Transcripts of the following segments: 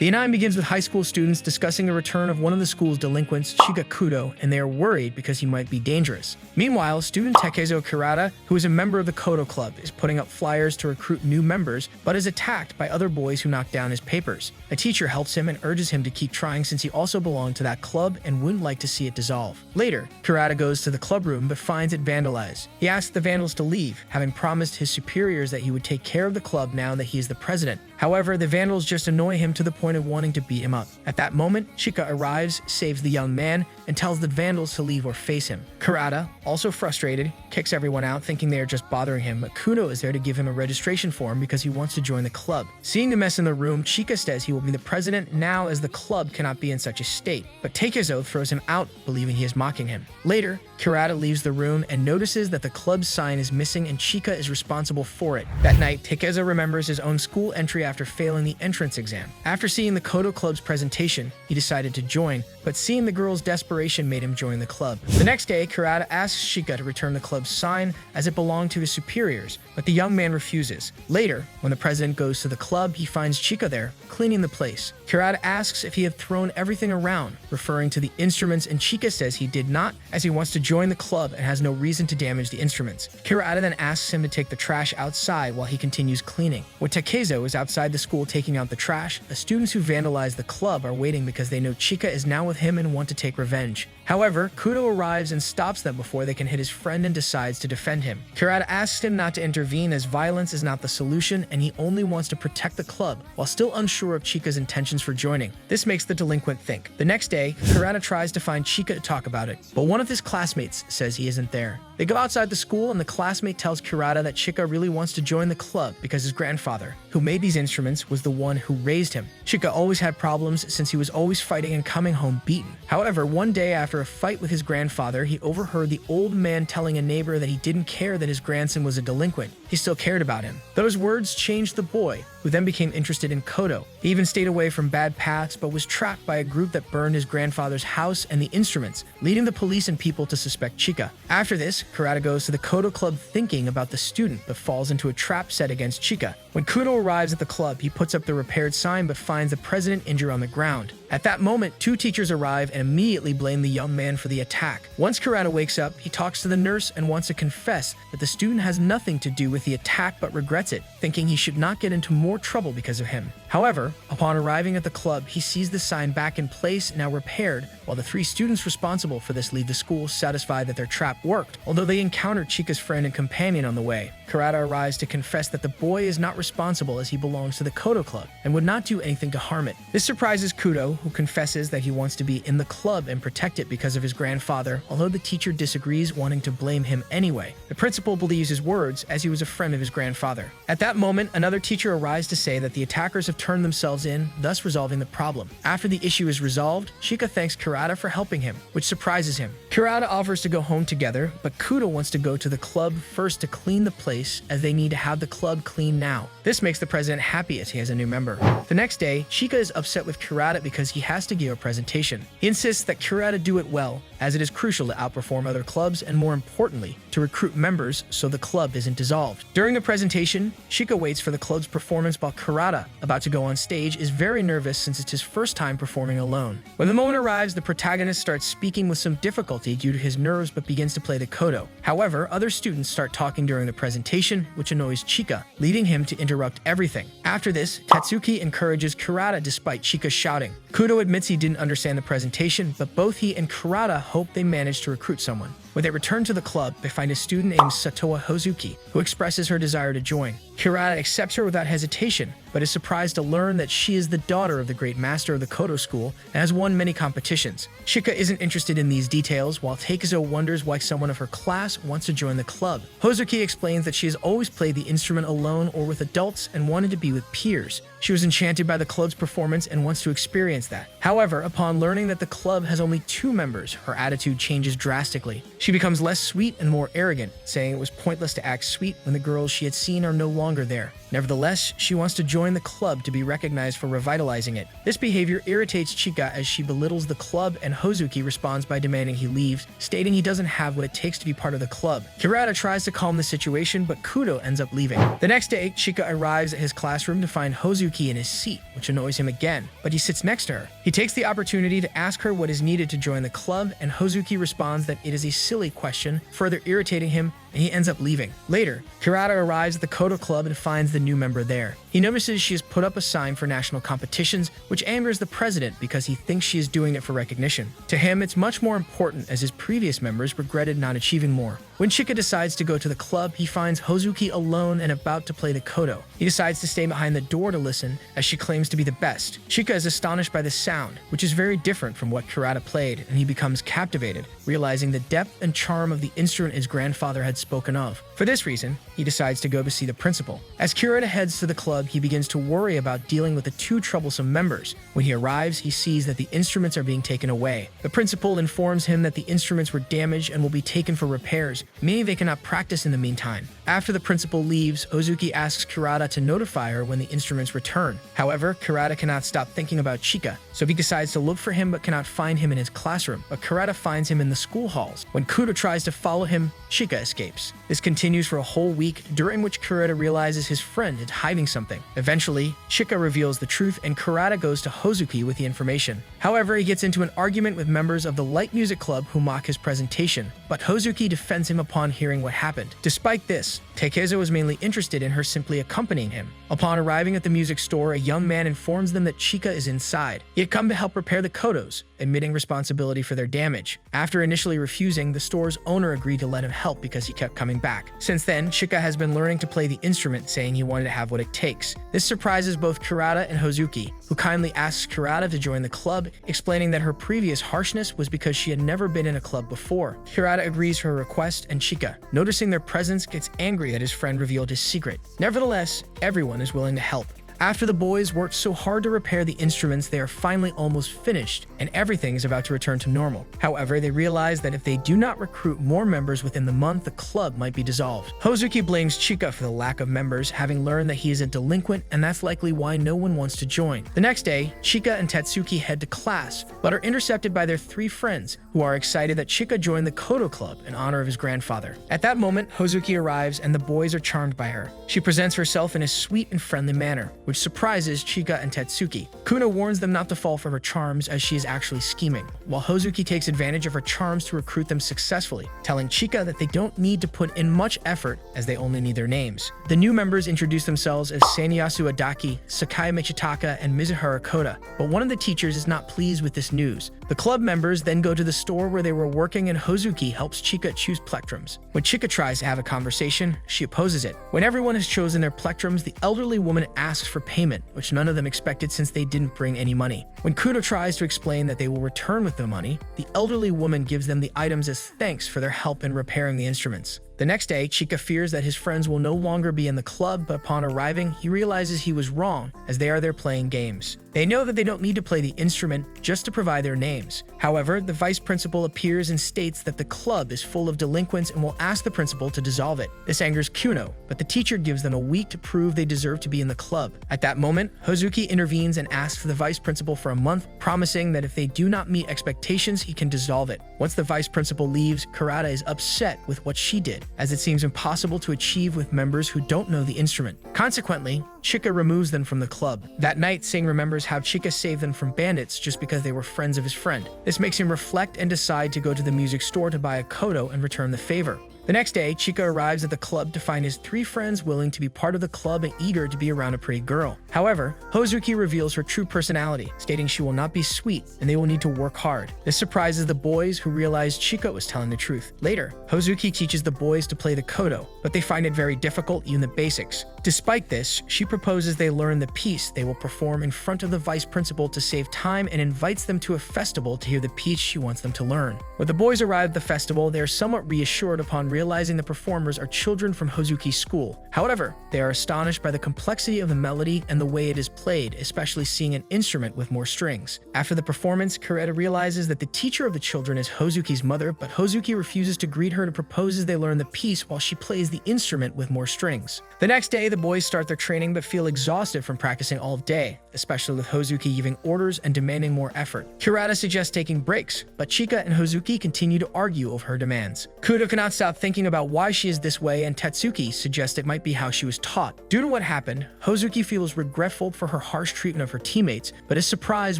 The anime begins with high school students discussing the return of one of the school's delinquents, Chica Kudou, and they are worried because he might be dangerous. Meanwhile, student Takezo Kurata, who is a member of the Koto Club, is putting up flyers to recruit new members, but is attacked by other boys who knock down his papers. A teacher helps him and urges him to keep trying since he also belonged to that club and wouldn't like to see it dissolve. Later, Kurata goes to the club room but finds it vandalized. He asks the vandals to leave, having promised his superiors that he would take care of the club now that he is the president. However, the vandals just annoy him to the point of wanting to beat him up. At that moment, Chica arrives, saves the young man, and tells the vandals to leave or face him. Kurata, also frustrated, kicks everyone out thinking they are just bothering him, but Kudo is there to give him a registration form because he wants to join the club. Seeing the mess in the room, Chica says he will be the president now as the club cannot be in such a state, but Takezo throws him out, believing he is mocking him. Later, Kurata leaves the room and notices that the club's sign is missing and Chica is responsible for it. That night, Takezo remembers his own school entry after failing the entrance exam. After seeing the Koto Club's presentation, he decided to join, but seeing the girl's desperation made him join the club. The next day, Kurata asks Chica to return the club's sign as it belonged to his superiors, but the young man refuses. Later, when the president goes to the club, he finds Chica there, cleaning the place. Kurata asks if he had thrown everything around, referring to the instruments, and Chica says he did not, as he wants to join the club and has no reason to damage the instruments. Kurata then asks him to take the trash outside while he continues cleaning. When Takezo is outside the school taking out the trash, the students who vandalized the club are waiting because they know Chica is now with him and want to take revenge. However, Kudo arrives and stops them before they can hit his friend and decides to defend him. Kurata asks him not to intervene as violence is not the solution and he only wants to protect the club, while still unsure of Chica's intentions for joining. This makes the delinquent think. The next day, Kurata tries to find Chica to talk about it, but one of his classmates says he isn't there. They go outside the school and the classmate tells Kurata that Chica really wants to join the club because his grandfather, who made these instruments, was the one who raised him. Chica always had problems since he was always fighting and coming home beaten. However, one day after a fight with his grandfather, he overheard the old man telling a neighbor that he didn't care that his grandson was a delinquent. He still cared about him. Those words changed the boy, who then became interested in Koto. He even stayed away from bad paths but was trapped by a group that burned his grandfather's house and the instruments, leading the police and people to suspect Chica. After this, Kurata goes to the Koto Club thinking about the student but falls into a trap set against Chica. When Kudo arrives at the club, he puts up the repaired sign but finds the president injured on the ground. At that moment, two teachers arrive and immediately blame the young man for the attack. Once Kurata wakes up, he talks to the nurse and wants to confess that the student has nothing to do with the attack but regrets it, thinking he should not get into more trouble because of him. However, upon arriving at the club, he sees the sign back in place, now repaired, while the three students responsible for this leave the school satisfied that their trap worked, although they encountered Chica's friend and companion on the way. Kurata arrives to confess that the boy is not responsible as he belongs to the Koto Club and would not do anything to harm it. This surprises Kudo, who confesses that he wants to be in the club and protect it because of his grandfather, although the teacher disagrees, wanting to blame him anyway. The principal believes his words as he was a friend of his grandfather. At that moment, another teacher arrives to say that the attackers have turned themselves in, thus resolving the problem. After the issue is resolved, Chica thanks Kurata for helping him, which surprises him. Kurata offers to go home together, but Kudo wants to go to the club first to clean the place as they need to have the club clean now. This makes the president happy as he has a new member. The next day, Chica is upset with Kurata because he has to give a presentation. He insists that Kurata do it well, as it is crucial to outperform other clubs and, more importantly, to recruit members so the club isn't dissolved. During the presentation, Chica waits for the club's performance while Kurata, about to go on stage, is very nervous since it's his first time performing alone. When the moment arrives, the protagonist starts speaking with some difficulty due to his nerves but begins to play the koto. However, other students start talking during the presentation, which annoys Chica, leading him to interrupt everything. After this, Tatsuki encourages Kurata despite Chica's shouting. Kudo admits he didn't understand the presentation, but both he and Kurata hope they manage to recruit someone. When they return to the club, they find a student named Satoa Hozuki, who expresses her desire to join. Kurata accepts her without hesitation, but is surprised to learn that she is the daughter of the great master of the Koto school and has won many competitions. Chica isn't interested in these details, while Takezo wonders why someone of her class wants to join the club. Hozuki explains that she has always played the instrument alone or with adults and wanted to be with peers. She was enchanted by the club's performance and wants to experience that. However, upon learning that the club has only 2 members, her attitude changes drastically. She becomes less sweet and more arrogant, saying it was pointless to act sweet when the girls she had seen are no longer there. Nevertheless, she wants to join the club to be recognized for revitalizing it. This behavior irritates Chica as she belittles the club, and Hozuki responds by demanding he leaves, stating he doesn't have what it takes to be part of the club. Kurata tries to calm the situation, but Kudo ends up leaving. The next day, Chica arrives at his classroom to find Hozuki Hozuki in his seat, which annoys him again, but he sits next to her. He takes the opportunity to ask her what is needed to join the club, and Hozuki responds that it is a silly question, further irritating him, and he ends up leaving. Later, Kurata arrives at the Koto club and finds the new member there. He notices she has put up a sign for national competitions, which angers the president because he thinks she is doing it for recognition. To him, it's much more important as his previous members regretted not achieving more. When Chica decides to go to the club, he finds Hozuki alone and about to play the Koto. He decides to stay behind the door to listen, as she claims to be the best. Chica is astonished by the sound, which is very different from what Kurata played, and he becomes captivated, realizing the depth and charm of the instrument his grandfather had spoken of. For this reason, he decides to go to see the principal. As Kurata heads to the club, he begins to worry about dealing with the two troublesome members. When he arrives, he sees that the instruments are being taken away. The principal informs him that the instruments were damaged and will be taken for repairs, meaning they cannot practice in the meantime. After the principal leaves, Hozuki asks Kurata to notify her when the instruments return. However, Kurata cannot stop thinking about Chica, so he decides to look for him but cannot find him in his classroom. But Kurata finds him in the school halls. When Koto tries to follow him, Chica escapes. This continues for a whole week, during which Kurata realizes his friend is hiding something. Eventually, Chica reveals the truth and Kurata goes to Hozuki with the information. However, he gets into an argument with members of the light music club who mock his presentation, but Hozuki defends him upon hearing what happened. Despite this, Takezo was mainly interested in her simply accompanying him. Upon arriving at the music store, a young man informs them that Chica is inside. He had come to help repair the Kotos, admitting responsibility for their damage. After initially refusing, the store's owner agreed to let him help because he kept coming back. Since then, Chica has been learning to play the instrument, saying he wanted to have what it takes. This surprises both Kurata and Hozuki, who kindly asks Kurata to join the club, explaining that her previous harshness was because she had never been in a club before. Kurata agrees to her request, and Chica, noticing their presence, gets angry that his friend revealed his secret. Nevertheless, everyone is willing to help. After the boys worked so hard to repair the instruments, they are finally almost finished, and everything is about to return to normal. However, they realize that if they do not recruit more members within the month, the club might be dissolved. Hozuki blames Chica for the lack of members, having learned that he is a delinquent, and that's likely why no one wants to join. The next day, Chica and Tatsuki head to class, but are intercepted by their three friends, who are excited that Chica joined the Koto club in honor of his grandfather. At that moment, Hozuki arrives, and the boys are charmed by her. She presents herself in a sweet and friendly manner, which surprises Chica and Tatsuki. Kuno warns them not to fall for her charms, as she is actually scheming, while Hozuki takes advantage of her charms to recruit them successfully, telling Chica that they don't need to put in much effort as they only need their names. The new members introduce themselves as Sanyasu Adaki, Sakai Michitaka, and Mizuhara Kota, but one of the teachers is not pleased with this news. The club members then go to the store where they were working, and Hozuki helps Chica choose plectrums. When Chica tries to have a conversation, she opposes it. When everyone has chosen their plectrums, the elderly woman asks for payment, which none of them expected since they didn't bring any money. When Kudo tries to explain that they will return with the money, the elderly woman gives them the items as thanks for their help in repairing the instruments. The next day, Chica fears that his friends will no longer be in the club, but upon arriving, he realizes he was wrong, as they are there playing games. They know that they don't need to play the instrument just to provide their names. However, the vice principal appears and states that the club is full of delinquents and will ask the principal to dissolve it. This angers Kuno, but the teacher gives them a week to prove they deserve to be in the club. At that moment, Hozuki intervenes and asks the vice principal for a month, promising that if they do not meet expectations, he can dissolve it. Once the vice principal leaves, Kurata is upset with what she did, as it seems impossible to achieve with members who don't know the instrument. Consequently, Chica removes them from the club. That night, Sing remembers how Chica saved them from bandits just because they were friends of his friend. This makes him reflect and decide to go to the music store to buy a Koto and return the favor. The next day, Chica arrives at the club to find his three friends willing to be part of the club and eager to be around a pretty girl. However, Hozuki reveals her true personality, stating she will not be sweet and they will need to work hard. This surprises the boys, who realize Chica was telling the truth. Later, Hozuki teaches the boys to play the Koto, but they find it very difficult, even the basics. Despite this, she proposes they learn the piece they will perform in front of the vice principal to save time, and invites them to a festival to hear the piece she wants them to learn. When the boys arrive at the festival, they are somewhat reassured upon realizing the performers are children from Hozuki's school. However, they are astonished by the complexity of the melody and the way it is played, especially seeing an instrument with more strings. After the performance, Kureta realizes that the teacher of the children is Hozuki's mother, but Hozuki refuses to greet her and proposes they learn the piece while she plays the instrument with more strings. The next day, the boys start their training but feel exhausted from practicing all day. especially with Hozuki giving orders and demanding more effort. Kurata suggests taking breaks, but Chica and Hozuki continue to argue over her demands. Kudou cannot stop thinking about why she is this way, and Tetsuki suggests it might be how she was taught. Due to what happened, Hozuki feels regretful for her harsh treatment of her teammates, but is surprised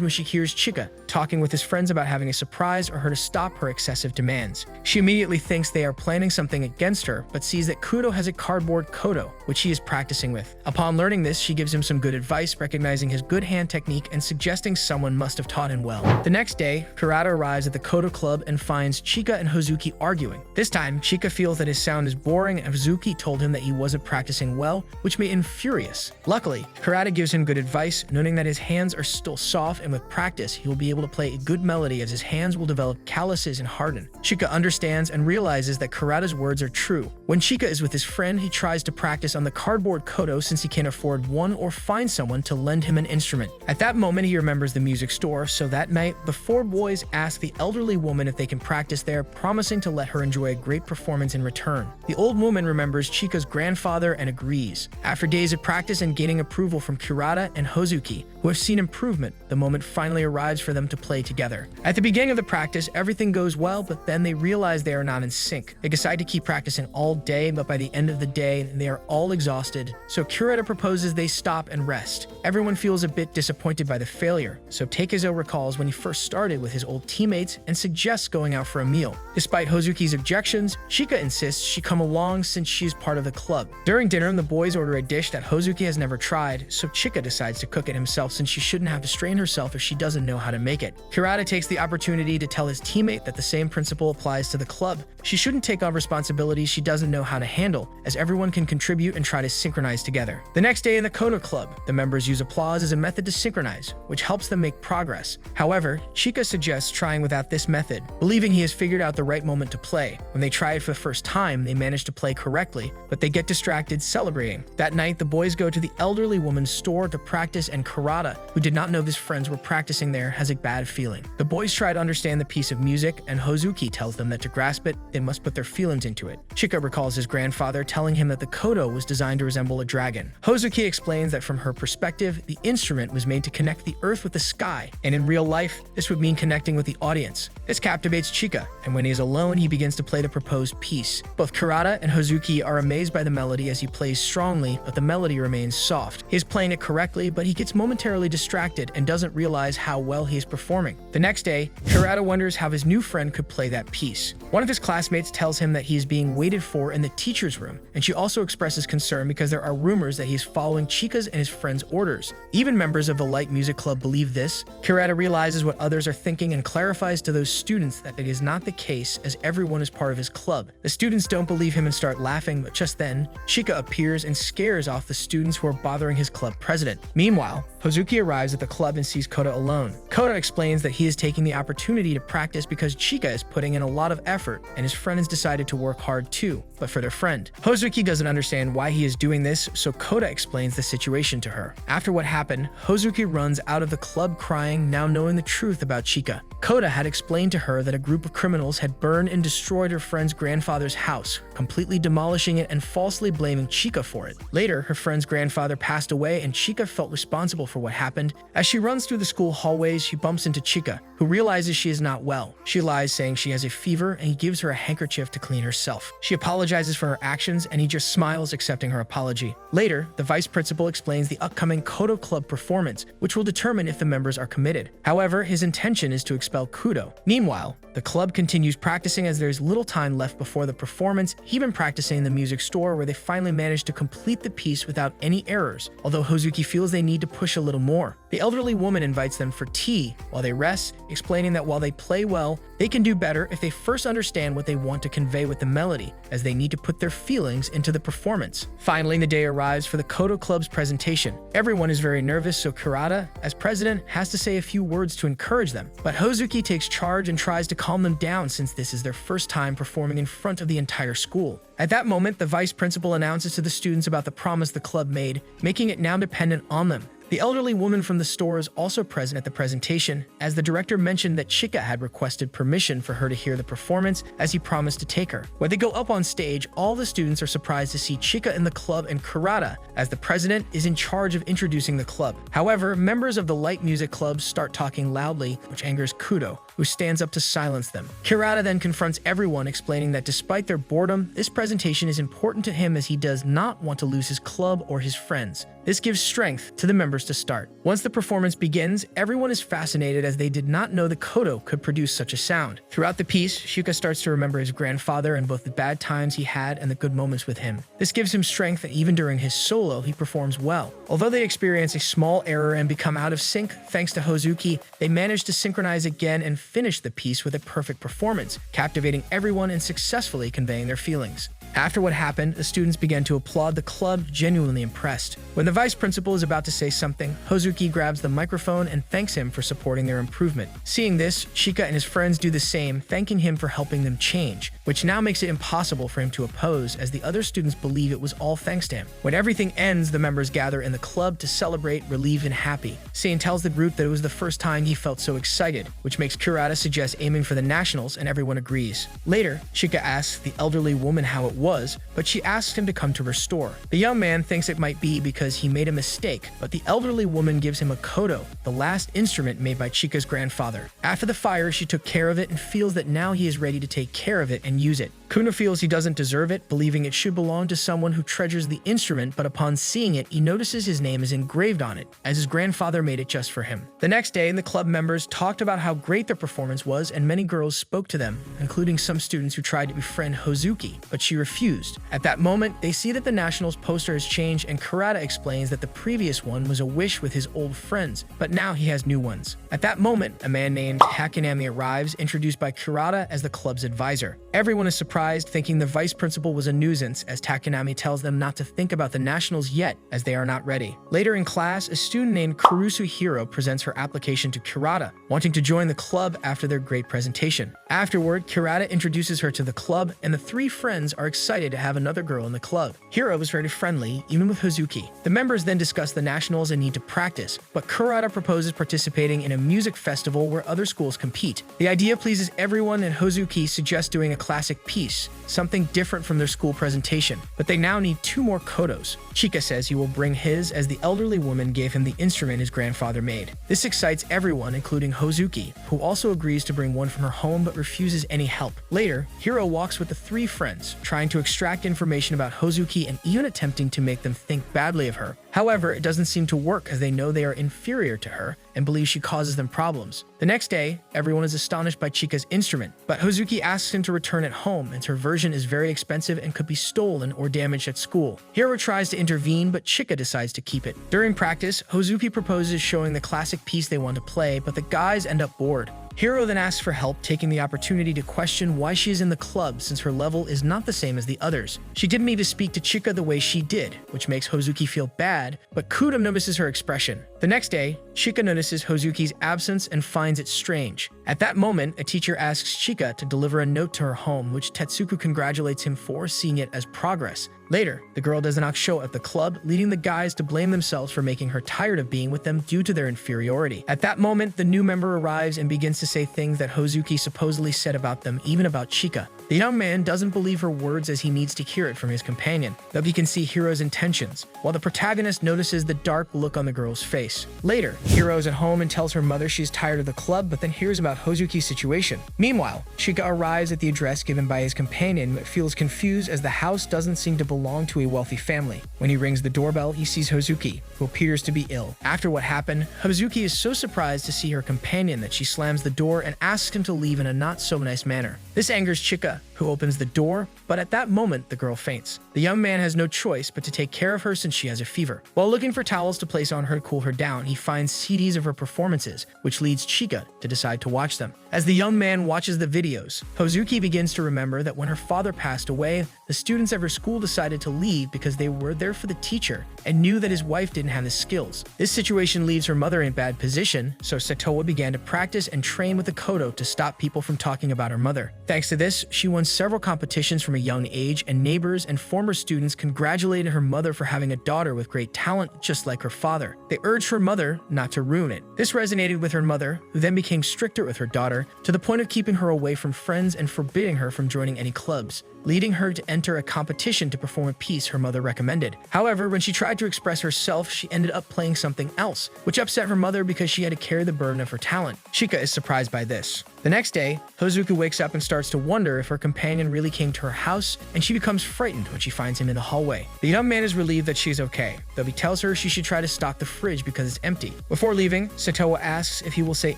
when she hears Chica talking with his friends about having a surprise or her to stop her excessive demands. She immediately thinks they are planning something against her, but sees that Kudou has a cardboard Koto, which he is practicing with. Upon learning this, she gives him some good advice, recognizing his good hand technique and suggesting someone must have taught him well. The next day, Kurata arrives at the Koto club and finds Chica and Hozuki arguing. This time, Chica feels that his sound is boring and Hozuki told him that he wasn't practicing well, which made him furious. Luckily, Kurata gives him good advice, noting that his hands are still soft and with practice, he will be able to play a good melody as his hands will develop calluses and harden. Chica understands and realizes that Kurata's words are true. When Chica is with his friend, he tries to practice on the cardboard Koto since he can't afford one or find someone to lend him an instrument. At that moment, he remembers the music store, so that night, the four boys ask the elderly woman if they can practice there, promising to let her enjoy a great performance in return. The old woman remembers Chica's grandfather and agrees. After days of practice and gaining approval from Kurata and Hozuki, who have seen improvement, the moment finally arrives for them to play together. At the beginning of the practice, everything goes well, but then they realize they are not in sync. They decide to keep practicing all day, but by the end of the day, they are all exhausted, so Kurata proposes they stop and rest. Everyone feels a bit disappointed by the failure, so Takezo recalls when he first started with his old teammates and suggests going out for a meal. Despite Hozuki's objections, Chica insists she come along since she is part of the club. During dinner, the boys order a dish that Hozuki has never tried, so Chica decides to cook it himself since she shouldn't have to strain herself if she doesn't know how to make it. Kurata takes the opportunity to tell his teammate that the same principle applies to the club. She shouldn't take on responsibilities she doesn't know how to handle, as everyone can contribute and try to synchronize together. The next day in the Koto club, the members use applause as a method to synchronize, which helps them make progress. However, Chica suggests trying without this method, believing he has figured out the right moment to play. When they try it for the first time, they manage to play correctly, but they get distracted celebrating. That night, the boys go to the elderly woman's store to practice, and Kurata, who did not know his friends were practicing there, has a bad feeling. The boys try to understand the piece of music, and Hozuki tells them that to grasp it, they must put their feelings into it. Chica recalls his grandfather telling him that the Koto was designed to resemble a dragon. Hozuki explains that from her perspective, the instrument was made to connect the earth with the sky, and in real life, this would mean connecting with the audience. This captivates Chica, and when he is alone, he begins to play the proposed piece. Both Kurata and Hozuki are amazed by the melody as he plays strongly, but the melody remains soft. He is playing it correctly, but he gets momentarily distracted and doesn't realize how well he is performing. The next day, Kurata wonders how his new friend could play that piece. One of his classmates tells him that he is being waited for in the teacher's room, and she also expresses concern because there are rumors that he is following Chica's and his friends' orders. Even members of the light music club believe this. Kurata realizes what others are thinking and clarifies to those students that it is not the case, as everyone is part of his club. The students don't believe him and start laughing, but just then, Chica appears and scares off the students who are bothering his club president. Meanwhile, Hozuki arrives at the club and sees Koto alone. Koto explains that he is taking the opportunity to practice because Chica is putting in a lot of effort, and his friend has decided to work hard too, but for their friend. Hozuki doesn't understand why he is doing this, so Koto explains the situation to her. After what happened, Hozuki runs out of the club crying, now knowing the truth about Chica. Koto had explained to her that a group of criminals had burned and destroyed her friend's grandfather's house, completely demolishing it and falsely blaming Chica for it. Later, her friend's grandfather passed away and Chica felt responsible for what happened. As she runs through the school hallways, she bumps into Chica, who realizes she is not well. She lies, saying she has a fever, and he gives her a handkerchief to clean herself. She apologizes for her actions, and he just smiles, accepting her apology. Later, the vice principal explains the upcoming Koto Club performance, which will determine if the members are committed. However, his intention is to expel Kudou. Meanwhile, the club continues practicing as there is little time left before the performance, even practicing in the music store where they finally manage to complete the piece without any errors, although Hozuki feels they need to push a little more. The elderly woman invites them for tea while they rest, explaining that while they play well, they can do better if they first understand what they want to convey with the melody, as they need to put their feelings into the performance. Finally, the day arrives for the Koto Club's presentation. Everyone is very nervous, so Kurata, as president, has to say a few words to encourage them. But Hozuki takes charge and tries to calm them down since this is their first time performing in front of the entire school. At that moment, the vice principal announces to the students about the promise the club made, making it now dependent on them. The elderly woman from the store is also present at the presentation, as the director mentioned that Chica had requested permission for her to hear the performance as he promised to take her. When they go up on stage, all the students are surprised to see Chica in the club and Kurata, as the president is in charge of introducing the club. However, members of the light music club start talking loudly, which angers Kudou, who stands up to silence them. Kurata then confronts everyone, explaining that despite their boredom, this presentation is important to him as he does not want to lose his club or his friends. This gives strength to the members to start. Once the performance begins, everyone is fascinated as they did not know that Koto could produce such a sound. Throughout the piece, Chica starts to remember his grandfather and both the bad times he had and the good moments with him. This gives him strength that even during his solo, he performs well. Although they experience a small error and become out of sync thanks to Hozuki, they manage to synchronize again and finish the piece with a perfect performance, captivating everyone and successfully conveying their feelings. After what happened, the students began to applaud the club, genuinely impressed. When the vice principal is about to say something, Hozuki grabs the microphone and thanks him for supporting their improvement. Seeing this, Chica and his friends do the same, thanking him for helping them change, which now makes it impossible for him to oppose, as the other students believe it was all thanks to him. When everything ends, the members gather in the club to celebrate, relieved, and happy. Sein tells the group that it was the first time he felt so excited, which makes Kurata suggest aiming for the nationals, and everyone agrees. Later, Chica asks the elderly woman how it was, but she asks him to come to her store. The young man thinks it might be because he made a mistake, but the elderly woman gives him a koto, the last instrument made by Chica's grandfather. After the fire, she took care of it and feels that now he is ready to take care of it and use it. Kuno feels he doesn't deserve it, believing it should belong to someone who treasures the instrument, but upon seeing it, he notices his name is engraved on it, as his grandfather made it just for him. The next day, the club members talked about how great their performance was, and many girls spoke to them, including some students who tried to befriend Hozuki, but she refused. At that moment, they see that the Nationals poster has changed, and Kurata explains that the previous one was a wish with his old friends, but now he has new ones. At that moment, a man named Takanami arrives, introduced by Kurata as the club's advisor. Everyone is surprised, thinking the vice principal was a nuisance, as Takanami tells them not to think about the Nationals yet, as they are not ready. Later in class, a student named Kurusu Hiro presents her application to Kurata, wanting to join the club after their great presentation. Afterward, Kurata introduces her to the club, and the three friends are excited to have another girl in the club. Hiro was very friendly, even with Hozuki. The members then discuss the Nationals and need to practice, but Kurata proposes participating in a music festival where other schools compete. The idea pleases everyone, and Hozuki suggests doing a classic piece, something different from their school presentation. But they now need 2 more kotos. Chica says he will bring his, as the elderly woman gave him the instrument his grandfather made. This excites everyone, including Hozuki, who also agrees to bring one from her home but refuses any help. Later, Hiro walks with the 3 friends, trying to extract information about Hozuki and even attempting to make them think badly of her. However, it doesn't seem to work, as they know they are inferior to her and believe she causes them problems. The next day, everyone is astonished by Chica's instrument, but Hozuki asks him to return it home, as her version is very expensive and could be stolen or damaged at school. Hiro tries to intervene, but Chica decides to keep it. During practice, Hozuki proposes showing the classic piece they want to play, but the guys end up bored. Hiro then asks for help, taking the opportunity to question why she is in the club since her level is not the same as the others. She didn't even speak to Chica the way she did, which makes Hozuki feel bad, but Kudou notices her expression. The next day, Chica notices Hozuki's absence and finds it strange. At that moment, a teacher asks Chica to deliver a note to her home, which Tetsuko congratulates him for, seeing it as progress. Later, the girl does not show at the club, leading the guys to blame themselves for making her tired of being with them due to their inferiority. At that moment, the new member arrives and begins to say things that Hozuki supposedly said about them, even about Chica. The young man doesn't believe her words, as he needs to hear it from his companion, though he can see Hiro's intentions, while the protagonist notices the dark look on the girl's face. Later, Hiro is at home and tells her mother she's tired of the club, but then hears about Hozuki's situation. Meanwhile, Chica arrives at the address given by his companion, but feels confused as the house doesn't seem to belong to a wealthy family. When he rings the doorbell, he sees Hozuki, who appears to be ill. After what happened, Hozuki is so surprised to see her companion that she slams the door and asks him to leave in a not-so-nice manner. This angers Chica, who opens the door, but at that moment, the girl faints. The young man has no choice but to take care of her since she has a fever. While looking for towels to place on her to cool her down, he finds CDs of her performances, which leads Chica to decide to watch them. As the young man watches the videos, Hozuki begins to remember that when her father passed away, the students of her school decided to leave because they were there for the teacher and knew that his wife didn't have the skills. This situation leaves her mother in a bad position, so Satoa began to practice and train with the Koto to stop people from talking about her mother. Thanks to this, she won several competitions from a young age, and neighbors and former students congratulated her mother for having a daughter with great talent just like her father. They urged her mother not to ruin it. This resonated with her mother, who then became stricter with her daughter, to the point of keeping her away from friends and forbidding her from joining any clubs, leading her to enter a competition to perform a piece her mother recommended. However, when she tried to express herself, she ended up playing something else, which upset her mother because she had to carry the burden of her talent. Chica is surprised by this. The next day, Hozuki wakes up and starts to wonder if her companion really came to her house, and she becomes frightened when she finds him in the hallway. The young man is relieved that she's okay, though he tells her she should try to stock the fridge because it's empty. Before leaving, Satowa asks if he will say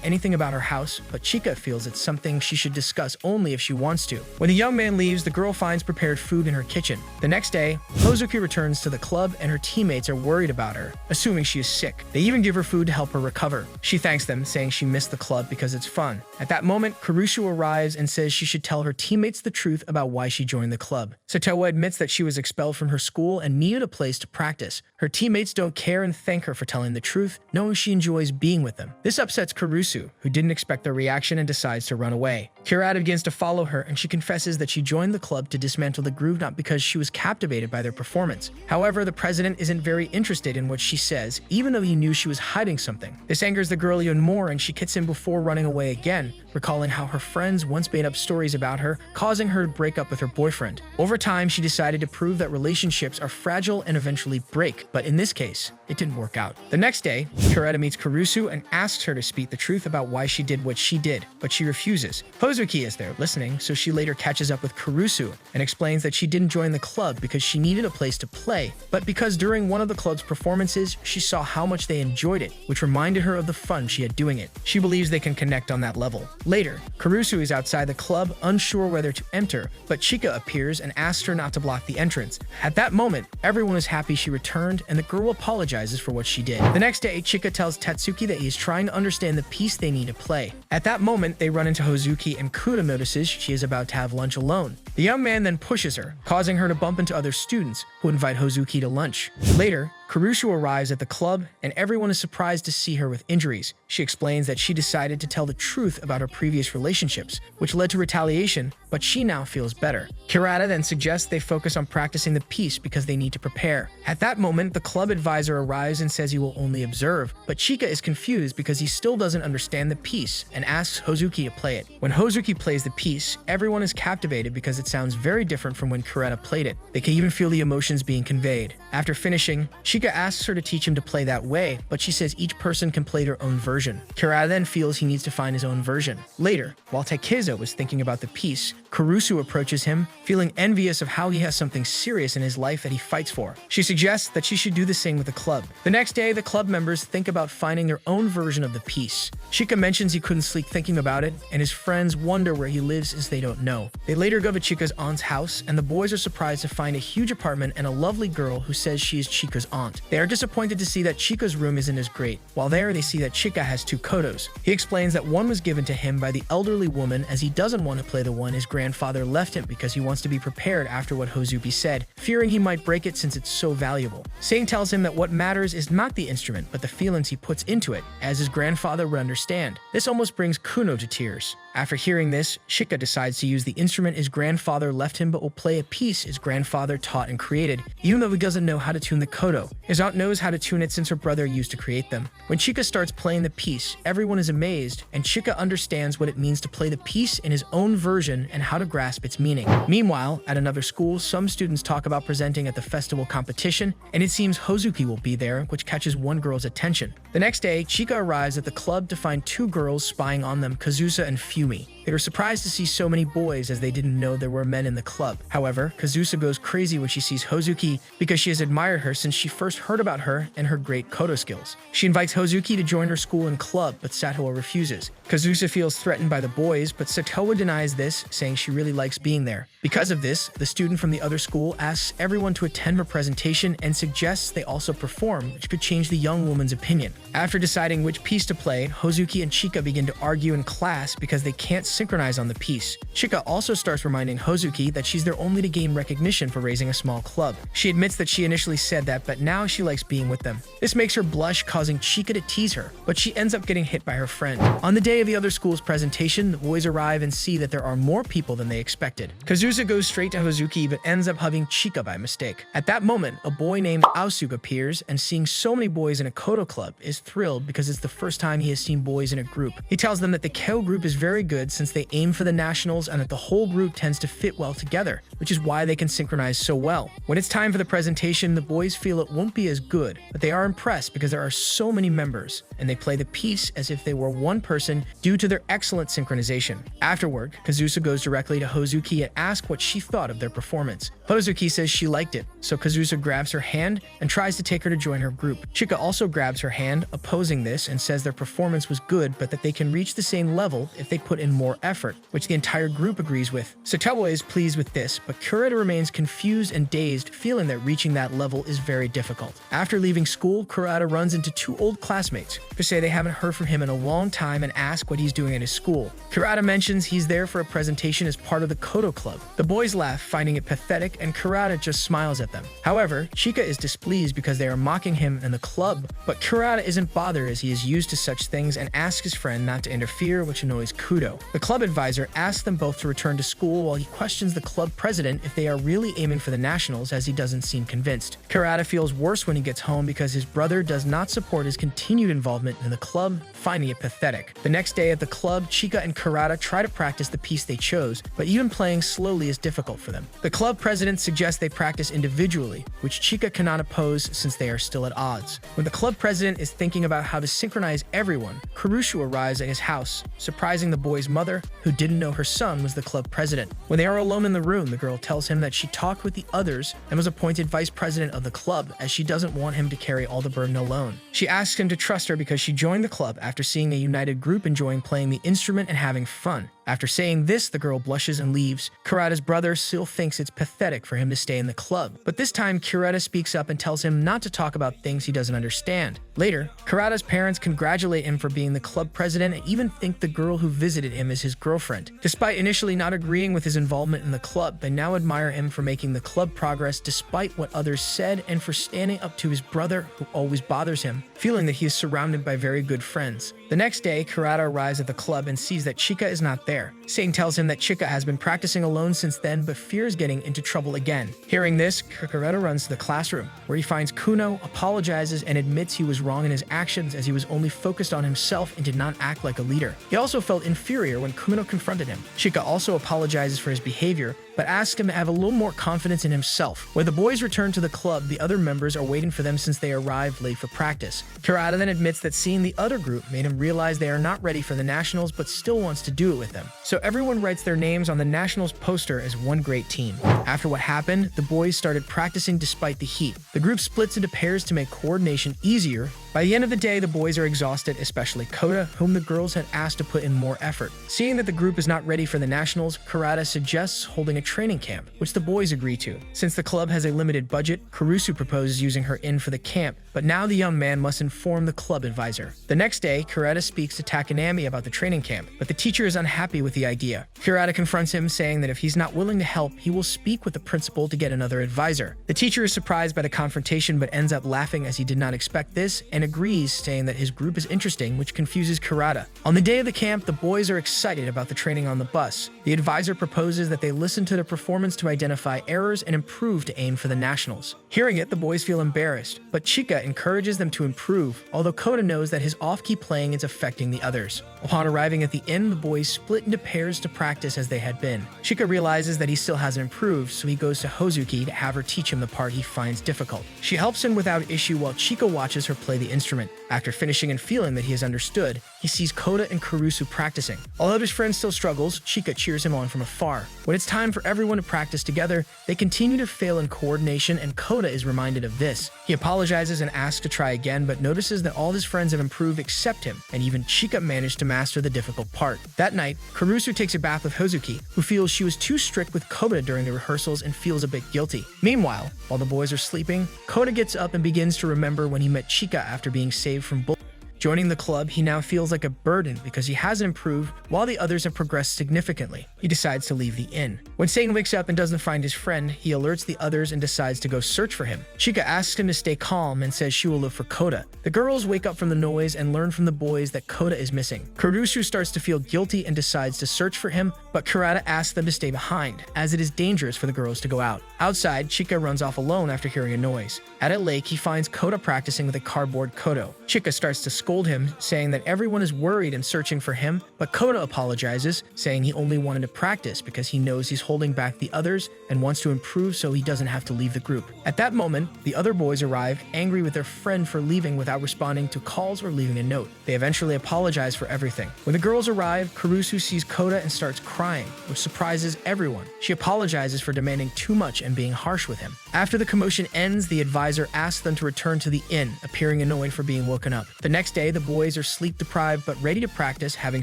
anything about her house, but Chica feels it's something she should discuss only if she wants to. When the young man leaves, the girl finds prepared food in her kitchen. The next day, Hozuki returns to the club and her teammates are worried about her, assuming she is sick. They even give her food to help her recover. She thanks them, saying she missed the club because it's fun. At that moment, Kurusu arrives and says she should tell her teammates the truth about why she joined the club. Satowa admits that she was expelled from her school and needed a place to practice. Her teammates don't care and thank her for telling the truth, knowing she enjoys being with them. This upsets Kurusu, who didn't expect their reaction and decides to run away. Kurata begins to follow her, and she confesses that she joined the club to dismantle the group not because she was captivated by their performance. However, the president isn't very interested in what she says, even though he knew she was hiding something. This angers the girl even more, and she kicks him before running away again, recalling how her friends once made up stories about her, causing her to break up with her boyfriend. Over time, she decided to prove that relationships are fragile and eventually break, but in this case, it didn't work out. The next day, Kurata meets Kurusu and asks her to speak the truth about why she did what she did, but she refuses. Hozuki is there listening, so she later catches up with Kurusu and explains that she didn't join the club because she needed a place to play, but because during one of the club's performances, she saw how much they enjoyed it, which reminded her of the fun she had doing it. She believes they can connect on that level. Later, Kurusu is outside the club, unsure whether to enter, but Chica appears and asks her not to block the entrance. At that moment, everyone is happy she returned, and the girl apologizes for what she did. The next day, Chica tells Tatsuki that he is trying to understand the piece they need to play. At that moment, they run into Hozuki, and Kudo notices she is about to have lunch alone. The young man then pushes her, causing her to bump into other students who invite Hozuki to lunch. Later, Kurusu arrives at the club, and everyone is surprised to see her with injuries. She explains that she decided to tell the truth about her previous relationships, which led to retaliation, but she now feels better. Kurata then suggests they focus on practicing the piece because they need to prepare. At that moment, the club advisor arrives and says he will only observe, but Chica is confused because he still doesn't understand the piece and asks Hozuki to play it. When Hozuki plays the piece, everyone is captivated because it sounds very different from when Kurata played it. They can even feel the emotions being conveyed. After finishing, Chica asks her to teach him to play that way, but she says each person can play their own version. Kurata then feels he needs to find his own version. Later, while Takezo was thinking about the piece, Kurusu approaches him, feeling envious of how he has something serious in his life that he fights for. She suggests that she should do the same with the club. The next day, the club members think about finding their own version of the piece. Chica mentions he couldn't sleep thinking about it, and his friends wonder where he lives as they don't know. They later go to Chica's aunt's house, and the boys are surprised to find a huge apartment and a lovely girl who says she is Chica's aunt. They are disappointed to see that Chica's room isn't as great. While there, they see that Chica has two Kotos. He explains that one was given to him by the elderly woman as he doesn't want to play the one his grandfather left him because he wants to be prepared after what Hozuki said, fearing he might break it since it's so valuable. Sane tells him that what matters is not the instrument, but the feelings he puts into it, as his grandfather would understand. This almost brings Kuno to tears. After hearing this, Chica decides to use the instrument his grandfather left him but will play a piece his grandfather taught and created, even though he doesn't know how to tune the Koto. His aunt knows how to tune it since her brother used to create them. When Chica starts playing the piece, everyone is amazed, and Chica understands what it means to play the piece in his own version and how to grasp its meaning. Meanwhile, at another school, some students talk about presenting at the festival competition, and it seems Hozuki will be there, which catches one girl's attention. The next day, Chica arrives at the club to find two girls spying on them, Kazusa and Fumi. They were surprised to see so many boys as they didn't know there were men in the club. However, Kazusa goes crazy when she sees Hozuki because she has admired her since she first heard about her and her great Koto skills. She invites Hozuki to join her school and club, but Satowa refuses. Kazusa feels threatened by the boys, but Satowa denies this, saying she really likes being there. Because of this, the student from the other school asks everyone to attend her presentation and suggests they also perform, which could change the young woman's opinion. After deciding which piece to play, Hozuki and Chica begin to argue in class because they can't synchronize on the piece. Chica also starts reminding Hozuki that she's there only to gain recognition for raising a small club. She admits that she initially said that, but now now she likes being with them. This makes her blush, causing Chica to tease her, but she ends up getting hit by her friend. On the day of the other school's presentation, the boys arrive and see that there are more people than they expected. Kazusa goes straight to Hozuki but ends up hugging Chica by mistake. At that moment, a boy named Aosu appears, and seeing so many boys in a Koto club is thrilled because it's the first time he has seen boys in a group. He tells them that the Kyo group is very good since they aim for the nationals and that the whole group tends to fit well together, which is why they can synchronize so well. When it's time for the presentation, the boys feel it won't be as good, but they are impressed because there are so many members, and they play the piece as if they were one person due to their excellent synchronization. Afterward, Kazusa goes directly to Hozuki and asks what she thought of their performance. Hozuki says she liked it, so Kazusa grabs her hand and tries to take her to join her group. Chica also grabs her hand, opposing this, and says their performance was good but that they can reach the same level if they put in more effort, which the entire group agrees with. Satowa is pleased with this, but Kurita remains confused and dazed, feeling that reaching that level is very difficult. After leaving school, Kurita runs into two old classmates who say they haven't heard from him in a long time and ask what he's doing at his school. Kurita mentions he's there for a presentation as part of the Koto club. The boys laugh, finding it pathetic, and Kurita just smiles at them. However, Chica is displeased because they are mocking him in the club, but Kurita isn't bothered as he is used to such things and asks his friend not to interfere, which annoys Kudou. The club advisor asks them both to return to school while he questions the club president if they are really aiming for the nationals, as he doesn't seem convinced. Kurita feels worse when he gets home because his brother does not support his continued involvement in the club, finding it pathetic. The next day at the club, Chica and Kurita try to practice the piece they chose, but even playing slowly is difficult for them. The club president suggests they practice individually, which Chica cannot oppose since they are still at odds. When the club president is thinking about how to synchronize everyone, Kurushu arrives at his house, surprising the boy's mother, who didn't know her son was the club president. When they are alone in the room, the girl tells him that she talked with the others and was appointed vice president of the club as she doesn't want him to carry all the burden alone. She asks him to trust her because she joined the club after seeing a united group enjoying playing the instrument and having fun. After saying this, the girl blushes and leaves. Kurita's brother still thinks it's pathetic for him to stay in the club, but this time Kurita speaks up and tells him not to talk about things he doesn't understand. Later, Kurita's parents congratulate him for being the club president and even think the girl who visited him is his girlfriend. Despite initially not agreeing with his involvement in the club, they now admire him for making the club progress despite what others said and for standing up to his brother, who always bothers him, feeling that he is surrounded by very good friends. The next day, Kurita arrives at the club and sees that Chica is not there. Satan tells him that Chica has been practicing alone since then but fears getting into trouble again. Hearing this, Kurita runs to the classroom, where he finds Kuno, apologizes, and admits he was wrong in his actions as he was only focused on himself and did not act like a leader. He also felt inferior when Kuno confronted him. Chica also apologizes for his behavior, but asks him to have a little more confidence in himself. When the boys return to the club, the other members are waiting for them since they arrived late for practice. Kurita then admits that seeing the other group made him realize they are not ready for the nationals but still wants to do it with them. So everyone writes their names on the nationals poster as one great team. After what happened, the boys started practicing despite the heat. The group splits into pairs to make coordination easier. By the end of the day, the boys are exhausted, especially Koto, whom the girls had asked to put in more effort. Seeing that the group is not ready for the nationals, Kurita suggests holding a training camp, which the boys agree to. Since the club has a limited budget, Kurusu proposes using her in for the camp, but now the young man must inform the club advisor. The next day, Kurita speaks to Takanami about the training camp, but the teacher is unhappy with the idea. Kurita confronts him, saying that if he's not willing to help, he will speak with the principal to get another advisor. The teacher is surprised by the confrontation but ends up laughing as he did not expect this and agrees, saying that his group is interesting, which confuses Kurita. On the day of the camp, the boys are excited about the training on the bus. The advisor proposes that they listen to their performance to identify errors and improve to aim for the nationals. Hearing it, the boys feel embarrassed, but Chica encourages them to improve, although Koto knows that his off-key playing is affecting the others. Upon arriving at the inn, the boys split into pairs to practice as they had been. Chica realizes that he still hasn't improved, so he goes to Hozuki to have her teach him the part he finds difficult. She helps him without issue while Chica watches her play the instrument. After finishing and feeling that he has understood, he sees Koto and Kurusu practicing. Although his friend still struggles, Chica cheers him on from afar. When it's time for everyone to practice together, they continue to fail in coordination, and Koto is reminded of this. He apologizes and asks to try again, but notices that all his friends have improved except him, and even Chica managed to master the difficult part. That night, Kurusu takes a bath with Hozuki, who feels she was too strict with Koto during the rehearsals and feels a bit guilty. Meanwhile, while the boys are sleeping, Koto gets up and begins to remember when he met Chica after being saved from bullying. Joining the club, he now feels like a burden because he hasn't improved while the others have progressed significantly. He decides to leave the inn. When Satan wakes up and doesn't find his friend, he alerts the others and decides to go search for him. Chica asks him to stay calm and says she will look for Koto. The girls wake up from the noise and learn from the boys that Koto is missing. Kurusu starts to feel guilty and decides to search for him, but Kurata asks them to stay behind, as it is dangerous for the girls to go out. Outside, Chica runs off alone after hearing a noise. At a lake, he finds Koto practicing with a cardboard Koto. Chica starts to scold him, saying that everyone is worried and searching for him, but Koto apologizes, saying he only wanted to practice because he knows he's holding back the others and wants to improve so he doesn't have to leave the group. At that moment, the other boys arrive, angry with their friend for leaving without responding to calls or leaving a note. They eventually apologize for everything. When the girls arrive, Kurusu sees Koto and starts crying, which surprises everyone. She apologizes for demanding too much and being harsh with him. After the commotion ends, the advisor asks them to return to the inn, appearing annoyed for being woken up. The next day, the boys are sleep-deprived but ready to practice, having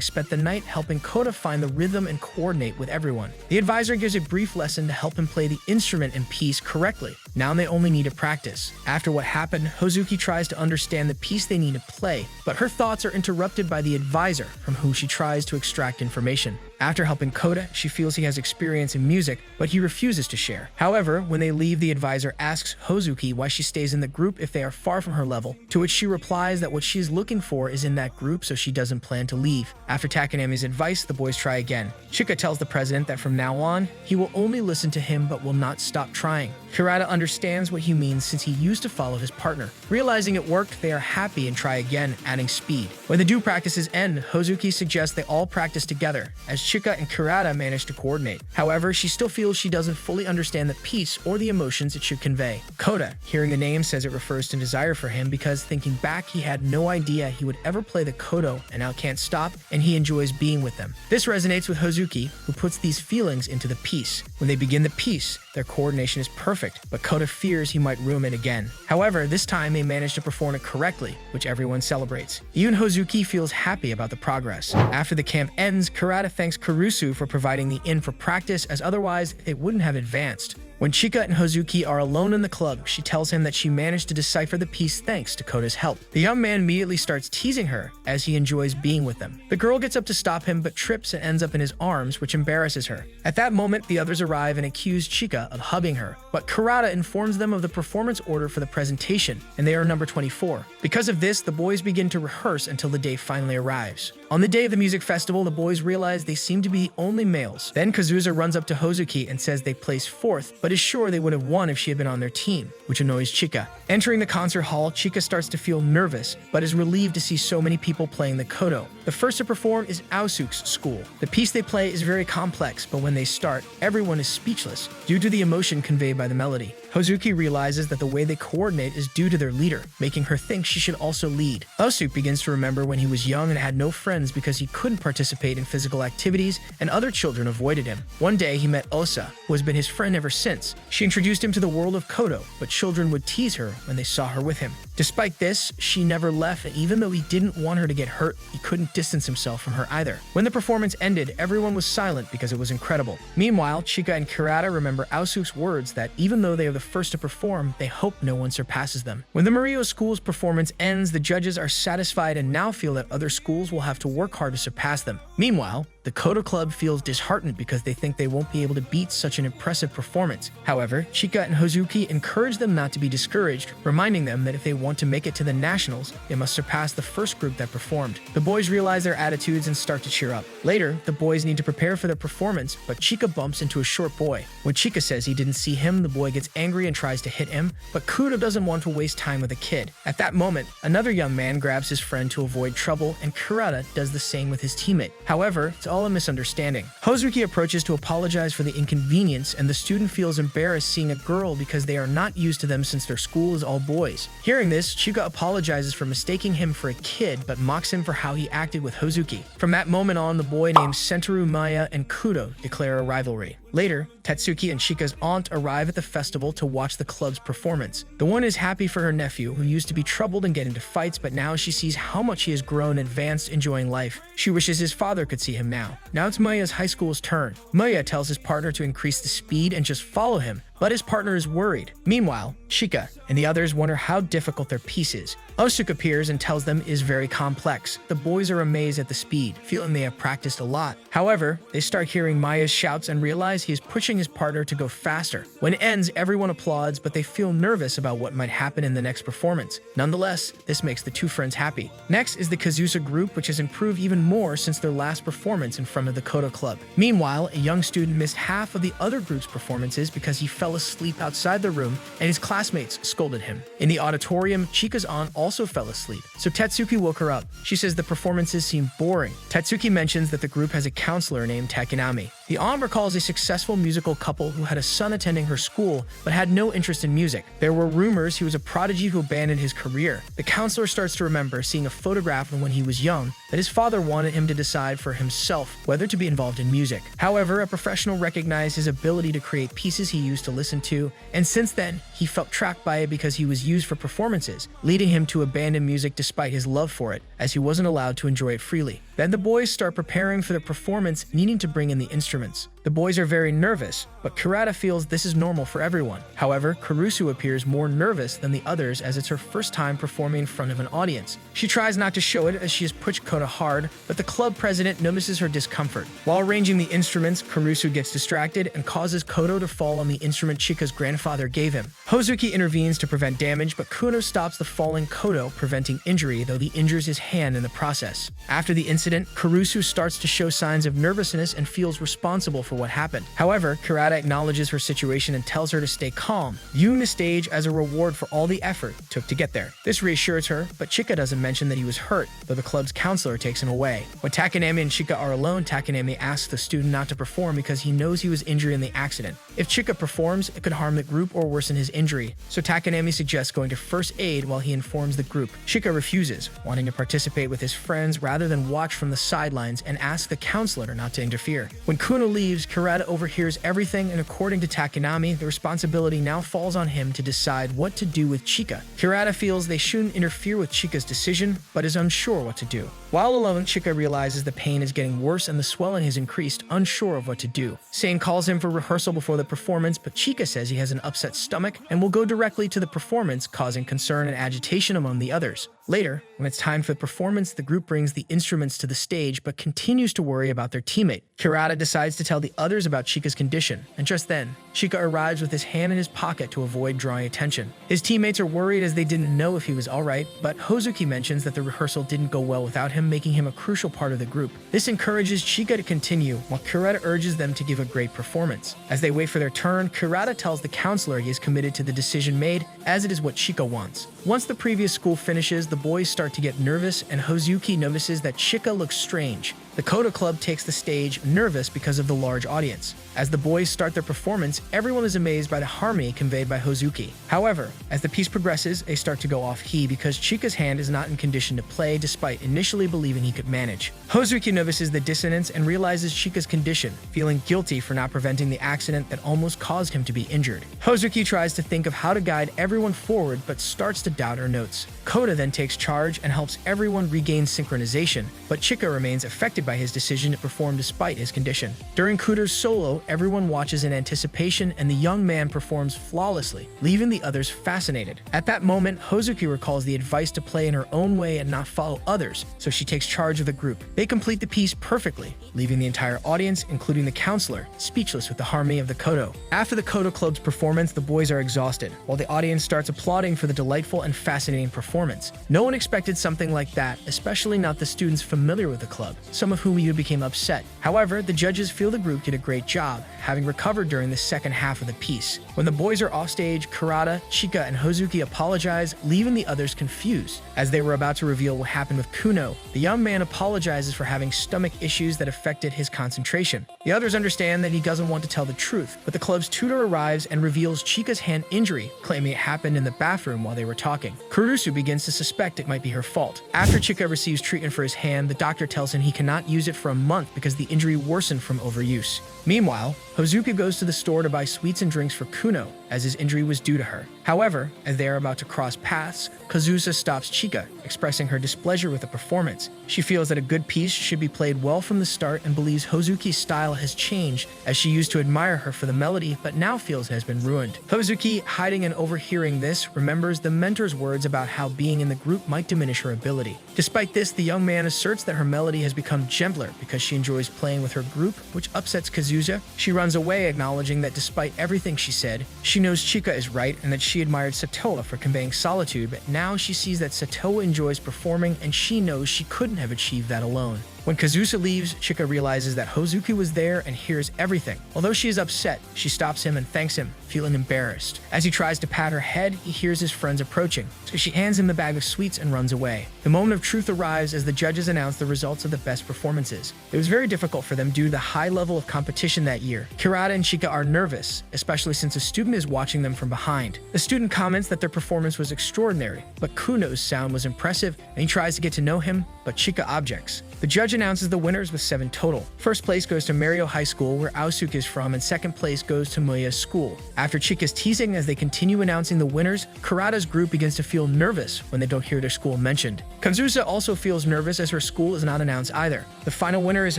spent the night helping Koto find the rhythm and coordinate with everyone. The advisor gives a brief lesson to help him play the instrument and piece correctly. Now they only need to practice. After what happened, Hozuki tries to understand the piece they need to play, but her thoughts are interrupted by the advisor, from whom she tries to extract information. After helping Koto, she feels he has experience in music, but he refuses to share. However, when they leave, the advisor asks Hozuki why she stays in the group if they are far from her level, to which she replies that what she is looking for is in that group, so she doesn't plan to leave. After Takanami's advice, the boys try again. Chica tells the president that from now on, he will only listen to him but will not stop trying. Kurata understands what he means since he used to follow his partner. Realizing it worked, they are happy and try again, adding speed. When the due practices end, Hozuki suggests they all practice together, as Chica and Kurata manage to coordinate. However, she still feels she doesn't fully understand the piece or the emotions it should convey. Koto, hearing the name, says it refers to desire for him because thinking back, he had no idea he would ever play the Koto and now can't stop, and he enjoys being with them. This resonates with Hozuki, who puts these feelings into the piece. When they begin the piece, their coordination is perfect, but Koto fears he might ruin it again. However, this time they manage to perform it correctly, which everyone celebrates. Even Hozuki feels happy about the progress. After the camp ends, Kurata thanks Kurusu for providing the inn for practice, as otherwise it wouldn't have advanced. When Chica and Hozuki are alone in the club, she tells him that she managed to decipher the piece thanks to Koto's help. The young man immediately starts teasing her, as he enjoys being with them. The girl gets up to stop him but trips and ends up in his arms, which embarrasses her. At that moment, the others arrive and accuse Chica of hubbing her, but Kurata informs them of the performance order for the presentation, and they are number 24. Because of this, the boys begin to rehearse until the day finally arrives. On the day of the music festival, the boys realize they seem to be the only males. Then Kazuza runs up to Hozuki and says they placed fourth, but is sure they would have won if she had been on their team, which annoys Chica. Entering the concert hall, Chica starts to feel nervous, but is relieved to see so many people playing the Koto. The first to perform is Aosuk's school. The piece they play is very complex, but when they start, everyone is speechless due to the emotion conveyed by the melody. Hozuki realizes that the way they coordinate is due to their leader, making her think she should also lead. Aosuk begins to remember when he was young and had no friends because he couldn't participate in physical activities and other children avoided him. One day he met Osa, who has been his friend ever since. She introduced him to the world of Koto, but children would tease her when they saw her with him. Despite this, she never left, and even though he didn't want her to get hurt, he couldn't distance himself from her either. When the performance ended, everyone was silent because it was incredible. Meanwhile, Chica and Kurata remember Aosuk's words that even though they are the first to perform, they hope no one surpasses them. When the Murio school's performance ends, the judges are satisfied and now feel that other schools will have to work hard to surpass them. Meanwhile, the Koto Club feels disheartened because they think they won't be able to beat such an impressive performance. However, Chica and Hozuki encourage them not to be discouraged, reminding them that if they want to make it to the nationals, they must surpass the first group that performed. The boys realize their attitudes and start to cheer up. Later, the boys need to prepare for their performance, but Chica bumps into a short boy. When Chica says he didn't see him, the boy gets angry and tries to hit him, but Kudo doesn't want to waste time with a kid. At that moment, another young man grabs his friend to avoid trouble, and Kurata does the same with his teammate. However, it's all a misunderstanding. Hozuki approaches to apologize for the inconvenience, and the student feels embarrassed seeing a girl because they are not used to them since their school is all boys. Hearing this, Chica apologizes for mistaking him for a kid, but mocks him for how he acted with Hozuki. From that moment on, the boy named Sentaru, Maya, and Kudo declare a rivalry. Later, Tatsuki and Chica's aunt arrive at the festival to watch the club's performance. The one is happy for her nephew, who used to be troubled and get into fights, but now she sees how much he has grown and advanced, enjoying life. She wishes his father could see him now. Now it's Maya's high school's turn. Maya tells his partner to increase the speed and just follow him, but his partner is worried. Meanwhile, Chica and the others wonder how difficult their piece is. Osuke appears and tells them it is very complex. The boys are amazed at the speed, feeling they have practiced a lot. However, they start hearing Maya's shouts and realize he is pushing his partner to go faster. When it ends, everyone applauds, but they feel nervous about what might happen in the next performance. Nonetheless, this makes the two friends happy. Next is the Kazusa group, which has improved even more since their last performance in front of the Koto Club. Meanwhile, a young student missed half of the other group's performances because he fell asleep outside the room and his classmates scolded him. In the auditorium, Chika's aunt also fell asleep, so Tetsuki woke her up. She says the performances seem boring. Tetsuki mentions that the group has a counselor named Takanami. The aunt recalls a successful musical couple who had a son attending her school but had no interest in music. There were rumors he was a prodigy who abandoned his career. The counselor starts to remember seeing a photograph from when he was young that his father wanted him to decide for himself whether to be involved in music. However, a professional recognized his ability to create pieces he used to listen to, and since then, he felt trapped by it because he was used for performances, leading him to abandon music despite his love for it, as he wasn't allowed to enjoy it freely. Then the boys start preparing for the performance, needing to bring in the instruments. The boys are very nervous, but Kurata feels this is normal for everyone. However, Kurusu appears more nervous than the others as it's her first time performing in front of an audience. She tries not to show it as she has pushed Koto hard, but the club president notices her discomfort. While arranging the instruments, Kurusu gets distracted and causes Koto to fall on the instrument Chika's grandfather gave him. Hozuki intervenes to prevent damage, but Koto stops the falling Koto, preventing injury, though he injures his hand in the process. After the incident, Kurusu starts to show signs of nervousness and feels responsible for what happened. However, Kurata acknowledges her situation and tells her to stay calm, viewing the stage as a reward for all the effort it took to get there. This reassures her, but Chika doesn't mention that he was hurt, though the club's counselor takes him away. When Takanami and Chika are alone, Takanami asks the student not to perform because he knows he was injured in the accident. If Chika performs, it could harm the group or worsen his injury, so Takanami suggests going to first aid while he informs the group. Chika refuses, wanting to participate with his friends rather than watch from the sidelines, and asks the counselor not to interfere. When Kuno leaves, Kurata overhears everything, and according to Takanami, the responsibility now falls on him to decide what to do with Chika. Kurata feels they shouldn't interfere with Chika's decision, but is unsure what to do. While alone, Chika realizes the pain is getting worse and the swelling has increased, unsure of what to do. Sane calls him for rehearsal before the performance, but Chika says he has an upset stomach and will go directly to the performance, causing concern and agitation among the others. Later, when it's time for the performance, the group brings the instruments to the stage but continues to worry about their teammate. Kurata decides to tell the others about Chika's condition, and just then, Chika arrives with his hand in his pocket to avoid drawing attention. His teammates are worried as they didn't know if he was alright, but Hozuki mentions that the rehearsal didn't go well without him, making him a crucial part of the group. This encourages Chika to continue, while Kurata urges them to give a great performance. As they wait for their turn, Kurata tells the counselor he is committed to the decision made, as it is what Chika wants. Once the previous school finishes, the boys start to get nervous, and Hozuki notices that Chika looks strange. The Koto Club takes the stage, nervous because of the large audience. As the boys start their performance, everyone is amazed by the harmony conveyed by Hozuki. However, as the piece progresses, they start to go off-key because Chika's hand is not in condition to play despite initially believing he could manage. Hozuki notices the dissonance and realizes Chika's condition, feeling guilty for not preventing the accident that almost caused him to be injured. Hozuki tries to think of how to guide everyone forward but starts to doubt her notes. Koto then takes charge and helps everyone regain synchronization, but Chika remains affected by his decision to perform despite his condition. During Kudo's solo, everyone watches in anticipation and the young man performs flawlessly, leaving the others fascinated. At that moment, Hozuki recalls the advice to play in her own way and not follow others, so she takes charge of the group. They complete the piece perfectly, leaving the entire audience, including the counselor, speechless with the harmony of the Koto. After the Koto Club's performance, the boys are exhausted, while the audience starts applauding for the delightful and fascinating performance. No one expected something like that, especially not the students familiar with the club, some of whom even became upset. However, the judges feel the group did a great job, having recovered during the second half of the piece. When the boys are offstage, Kurata, Chika, and Hozuki apologize, leaving the others confused. As they were about to reveal what happened with Kuno, the young man apologizes for having stomach issues that affected his concentration. The others understand that he doesn't want to tell the truth, but the club's tutor arrives and reveals Chika's hand injury, claiming it happened in the bathroom while they were talking. Kurusu begins to suspect it might be her fault. After Chica receives treatment for his hand, the doctor tells him he cannot use it for a month because the injury worsened from overuse. Meanwhile, Hozuki goes to the store to buy sweets and drinks for Kuno, as his injury was due to her. However, as they are about to cross paths, Kazusa stops Chica, expressing her displeasure with the performance. She feels that a good piece should be played well from the start and believes Hozuki's style has changed, as she used to admire her for the melody but now feels it has been ruined. Hozuki, hiding and overhearing this, remembers the mentor's words about how being in the group might diminish her ability. Despite this, the young man asserts that her melody has become gentler because she enjoys playing with her group, which upsets Kazusa. She runs away, acknowledging that despite everything she said, she knows Chica is right and that she admired Satoa for conveying solitude, but now she sees that Satoa enjoys performing and she knows she couldn't have achieved that alone. When Kazusa leaves, Chica realizes that Hozuki was there and hears everything. Although she is upset, she stops him and thanks him, feeling embarrassed. As he tries to pat her head, he hears his friends approaching, so she hands him the bag of sweets and runs away. The moment of truth arrives as the judges announce the results of the best performances. It was very difficult for them due to the high level of competition that year. Kurata and Chica are nervous, especially since a student is watching them from behind. The student comments that their performance was extraordinary, but Kuno's sound was impressive, and he tries to get to know him, but Chica objects. The judge announces the winners with 7 total. First place goes to Mario High School, where Aosuke is from, and second place goes to Moya's school. After Chica's teasing as they continue announcing the winners, Kurata's group begins to feel nervous when they don't hear their school mentioned. Kazusa also feels nervous as her school is not announced either. The final winner is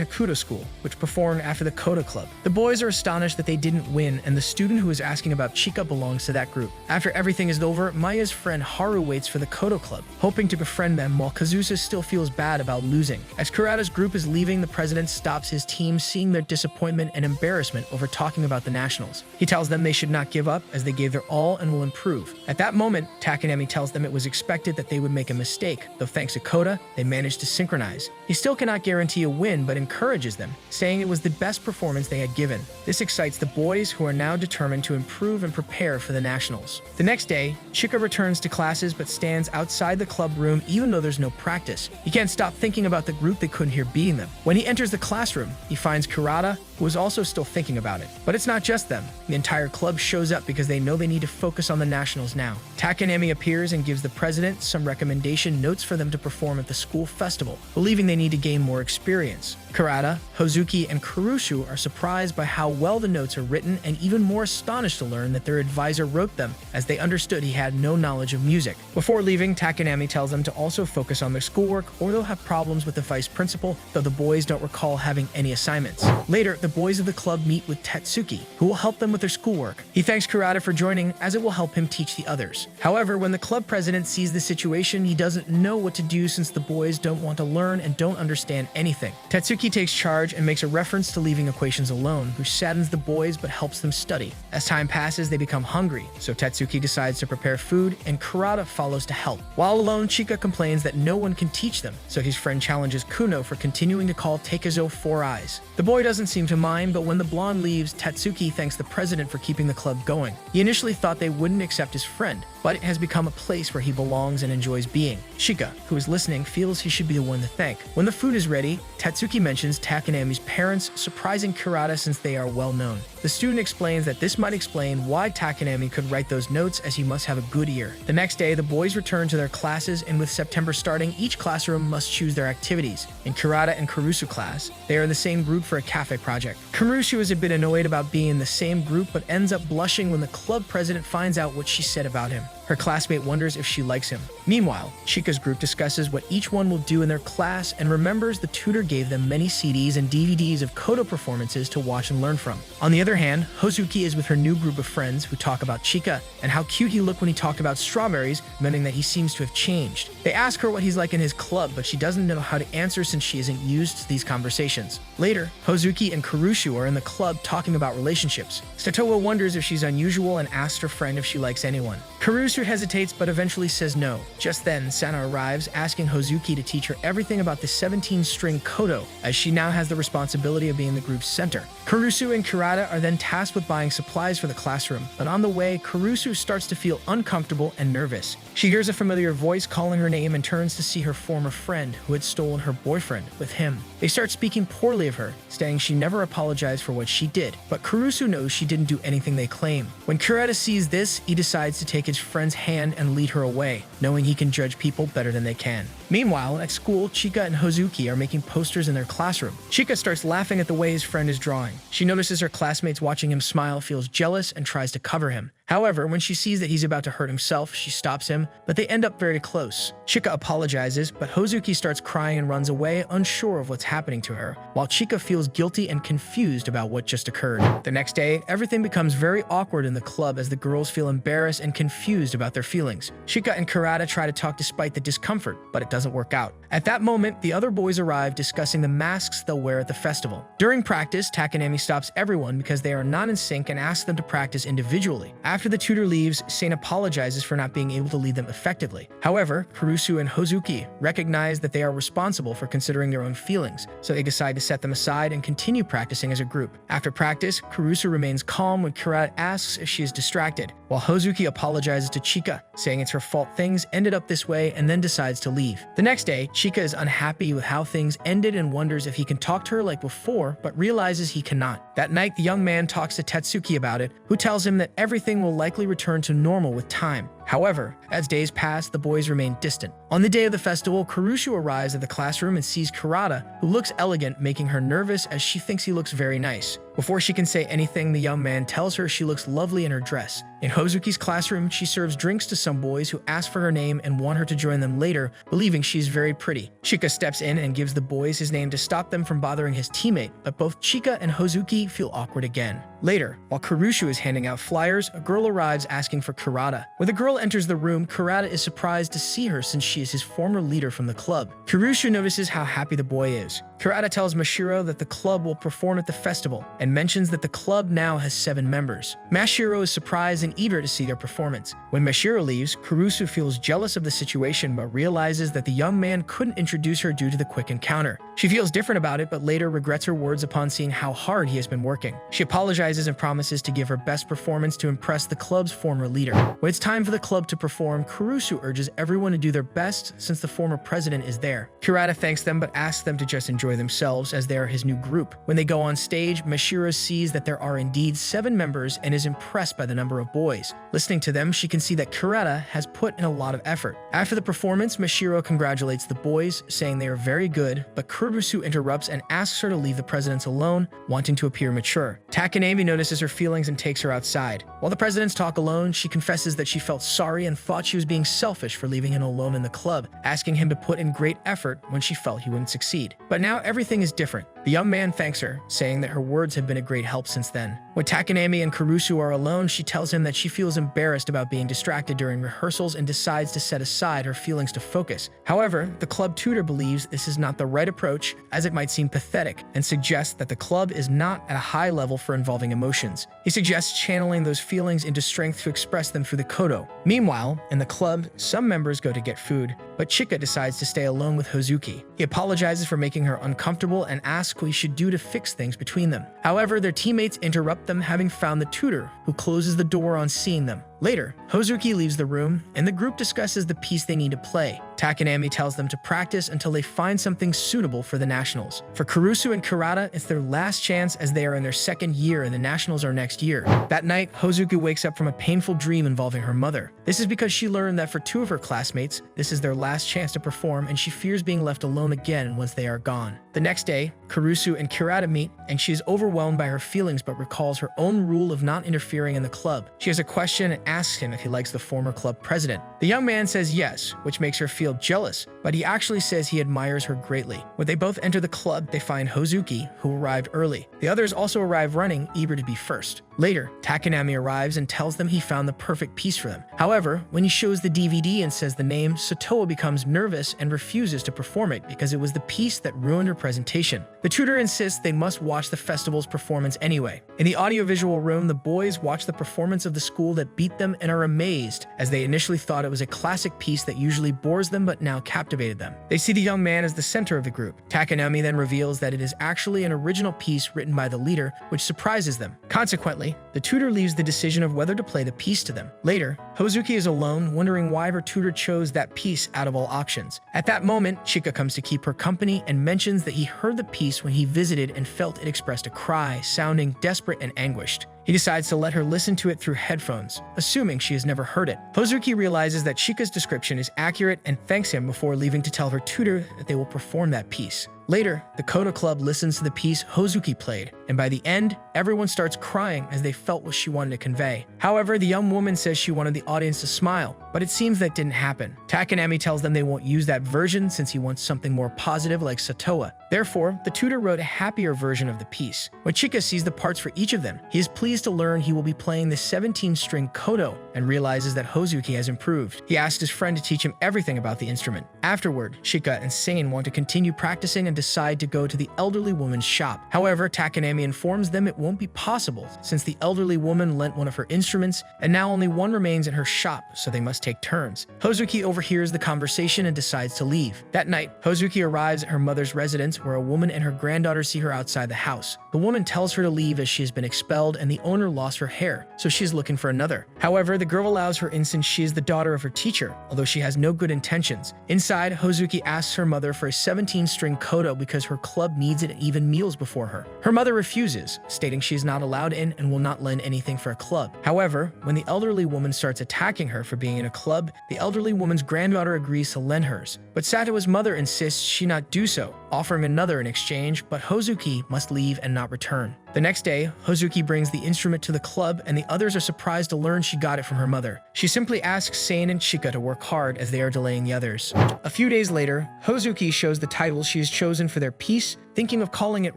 Hakuto School, which performed after the Koto Club. The boys are astonished that they didn't win, and the student who is asking about Chica belongs to that group. After everything is over, Maya's friend Haru waits for the Koto Club, hoping to befriend them, while Kazusa still feels bad about losing. As Kurata's group is leaving, the president stops his team, seeing their disappointment and embarrassment over talking about the nationals. He tells them they should not give up, as they gave their all and will improve. At that moment, Takanami tells them it was expected that they would make a mistake, though thanks to Koda, they managed to synchronize. He still cannot guarantee a win, but encourages them, saying it was the best performance they had given. This excites the boys, who are now determined to improve and prepare for the nationals. The next day, Chica returns to classes but stands outside the club room even though there's no practice. He can't stop thinking about the group they couldn't hear beating them. When he enters the classroom, he finds Kurata, who is also still thinking about it. But it's not just them. The entire club shows up because they know they need to focus on the nationals now. Takanami appears and gives the president some recommendation notes for them to perform at the school festival, believing they need to gain more experience. Kurata, Hozuki, and Kurushu are surprised by how well the notes are written and even more astonished to learn that their advisor wrote them, as they understood he had no knowledge of music. Before leaving, Takanami tells them to also focus on their schoolwork or they'll have problems with the vice principal, though the boys don't recall having any assignments. Later, the boys of the club meet with Tatsuki, who will help them with their schoolwork. He thanks Kurata for joining, as it will help him teach the others. However, when the club president sees the situation, he doesn't know what to do since the boys don't want to learn and don't understand anything. Tatsuki takes charge and makes a reference to leaving equations alone, which saddens the boys but helps them study. As time passes, they become hungry, so Tatsuki decides to prepare food, and Kurata follows to help. While alone, Chica complains that no one can teach them, so his friend challenges Kuno for continuing to call Takezo 4 Eyes. The boy doesn't seem to mind, but when the blonde leaves, Tatsuki thanks the president for keeping the club going. He initially thought they wouldn't accept his friend, but it has become a place where he belongs and enjoys being. Chica, who is listening, feels he should be the one to thank. When the food is ready, Tatsuki mentions Takanami's parents, surprising Kurata since they are well known. The student explains that this might explain why Takanami could write those notes, as he must have a good ear. The next day, the boys return to their classes, and with September starting, each classroom must choose their activities. In Kurata and Kurusu class, they are in the same group for a cafe project. Kurusu is a bit annoyed about being in the same group, but ends up blushing when the club president finds out what she said about him. Her classmate wonders if she likes him. Meanwhile, Chica's group discusses what each one will do in their class and remembers the tutor gave them many CDs and DVDs of Koto performances to watch and learn from. On the other hand, Hozuki is with her new group of friends who talk about Chica and how cute he looked when he talked about strawberries, meaning that he seems to have changed. They ask her what he's like in his club, but she doesn't know how to answer since she isn't used to these conversations. Later, Hozuki and Kurushu are in the club talking about relationships. Satoa wonders if she's unusual and asks her friend if she likes anyone. Kurusu hesitates but eventually says no. Just then, Sana arrives, asking Hozuki to teach her everything about the 17-string Koto, as she now has the responsibility of being the group's center. Kurusu and Kurata are then tasked with buying supplies for the classroom, but on the way, Kurusu starts to feel uncomfortable and nervous. She hears a familiar voice calling her name and turns to see her former friend, who had stolen her boyfriend, with him. They start speaking poorly of her, saying she never apologized for what she did, but Kurusu knows she didn't do anything they claim. When Kurata sees this, he decides to take his friend friend's hand and lead her away, knowing he can judge people better than they can. Meanwhile, at school, Chica and Hozuki are making posters in their classroom. Chica starts laughing at the way his friend is drawing. She notices her classmates watching him smile, feels jealous, and tries to cover him. However, when she sees that he's about to hurt himself, she stops him, but they end up very close. Chica apologizes, but Hozuki starts crying and runs away, unsure of what's happening to her, while Chica feels guilty and confused about what just occurred. The next day, everything becomes very awkward in the club as the girls feel embarrassed and confused about their feelings. Chica and Kurata try to talk despite the discomfort, but it doesn't work out. At that moment, the other boys arrive discussing the masks they'll wear at the festival. During practice, Takanami stops everyone because they are not in sync and asks them to practice individually. After the tutor leaves, Sane apologizes for not being able to lead them effectively. However, Kurusu and Hozuki recognize that they are responsible for considering their own feelings, so they decide to set them aside and continue practicing as a group. After practice, Kurusu remains calm when Kurata asks if she is distracted, while Hozuki apologizes to Chica, saying it's her fault things ended up this way, and then decides to leave. The next day, Chica is unhappy with how things ended and wonders if he can talk to her like before, but realizes he cannot. That night, the young man talks to Tetsuki about it, who tells him that everything will likely return to normal with time. However, as days pass, the boys remain distant. On the day of the festival, Kurusu arrives at the classroom and sees Kurata, who looks elegant, making her nervous as she thinks he looks very nice. Before she can say anything, the young man tells her she looks lovely in her dress. In Hozuki's classroom, she serves drinks to some boys who ask for her name and want her to join them later, believing she's very pretty. Chica steps in and gives the boys his name to stop them from bothering his teammate, but both Chica and Hozuki feel awkward again. Later, while Kurusu is handing out flyers, a girl arrives asking for Kurata. When the girl enters the room, Kurata is surprised to see her since she is his former leader from the club. Kurusu notices how happy the boy is. Kurata tells Mashiro that the club will perform at the festival and mentions that the club now has 7 members. Mashiro is surprised and eager to see their performance. When Mashiro leaves, Kurusu feels jealous of the situation but realizes that the young man couldn't introduce her due to the quick encounter. She feels different about it but later regrets her words upon seeing how hard he has been working. She apologizes and promises to give her best performance to impress the club's former leader. When it's time for the club to perform, Kurusu urges everyone to do their best since the former president is there. Kurata thanks them but asks them to just enjoy themselves as they are his new group. When they go on stage, Mashiro sees that there are indeed 7 members and is impressed by the number of boys. Listening to them, she can see that Kurata has put in a lot of effort. After the performance, Mashiro congratulates the boys, saying they are very good, but Kurusu interrupts and asks her to leave the presidents alone, wanting to appear mature. Takanami notices her feelings and takes her outside. While the presidents talk alone, she confesses that she felt sorry and thought she was being selfish for leaving him alone in the club, asking him to put in great effort when she felt he wouldn't succeed. But now everything is different. The young man thanks her, saying that her words have been a great help since then. When Takanami and Kurusu are alone, she tells him that she feels embarrassed about being distracted during rehearsals and decides to set aside her feelings to focus. However, the club tutor believes this is not the right approach, as it might seem pathetic, and suggests that the club is not at a high level for involving emotions. He suggests channeling those feelings into strength to express them through the Koto. Meanwhile, in the club, some members go to get food, but Chica decides to stay alone with Hozuki. He apologizes for making her uncomfortable and asks what he should do to fix things between them. However, their teammates interrupt them, having found the tutor, who closes the door on seeing them. Later, Hozuki leaves the room, and the group discusses the piece they need to play. Takanami tells them to practice until they find something suitable for the nationals. For Kurusu and Kurata, it's their last chance as they are in their 2nd year and the nationals are next year. That night, Hozuki wakes up from a painful dream involving her mother. This is because she learned that for 2 of her classmates, this is their last chance to perform and she fears being left alone again once they are gone. The next day, Kurusu and Kurata meet, and she is overwhelmed by her feelings but recalls her own rule of not interfering in the club. She has a question and asks him if he likes the former club president. The young man says yes, which makes her feel jealous, but he actually says he admires her greatly. When they both enter the club, they find Hozuki, who arrived early. The others also arrive running, eager to be first. Later, Takanami arrives and tells them he found the perfect piece for them. However, when he shows the DVD and says the name, Satoa becomes nervous and refuses to perform it because it was the piece that ruined her presentation. The tutor insists they must watch the festival's performance anyway. In the audiovisual room, the boys watch the performance of the school that beat them and are amazed, as they initially thought it was a classic piece that usually bores them but now captivated them. They see the young man as the center of the group. Takanami then reveals that it is actually an original piece written by the leader, which surprises them. Consequently, the tutor leaves the decision of whether to play the piece to them. Later, Hozuki is alone, wondering why her tutor chose that piece out of all options. At that moment, Chica comes to keep her company and mentions that he heard the piece when he visited and felt it expressed a cry, sounding desperate and anguished. He decides to let her listen to it through headphones, assuming she has never heard it. Hozuki realizes that Chica's description is accurate and thanks him before leaving to tell her tutor that they will perform that piece. Later, the Koto Club listens to the piece Hozuki played, and by the end, everyone starts crying as they felt what she wanted to convey. However, the young woman says she wanted the audience to smile, but it seems that didn't happen. Takanami tells them they won't use that version since he wants something more positive like Satoa. Therefore, the tutor wrote a happier version of the piece. When Chica sees the parts for each of them, he is pleased to learn he will be playing the 17-string Koto and realizes that Hozuki has improved. He asks his friend to teach him everything about the instrument. Afterward, Chica and Sane want to continue practicing and decide to go to the elderly woman's shop. However, Takanami informs them it won't be possible since the elderly woman lent one of her instruments and now only one remains in her shop, so they must take turns. Hozuki overhears the conversation and decides to leave. That night, Hozuki arrives at her mother's residence where a woman and her granddaughter see her outside the house. The woman tells her to leave as she has been expelled and the owner lost her hair, so she is looking for another. However, the girl allows her in since she is the daughter of her teacher, although she has no good intentions. Inside, Hozuki asks her mother for a 17-string Koto because her club needs it and even meals before her. Her mother refuses, stating she is not allowed in and will not lend anything for a club. However, when the elderly woman starts attacking her for being in a club, the elderly woman's granddaughter agrees to lend hers. But Sato's mother insists she not do so, offering another in exchange, but Hozuki must leave and not return. The next day, Hozuki brings the instrument to the club and the others are surprised to learn she got it from her mother. She simply asks Sane and Chica to work hard as they are delaying the others. A few days later, Hozuki shows the title she has chosen for their piece, thinking of calling it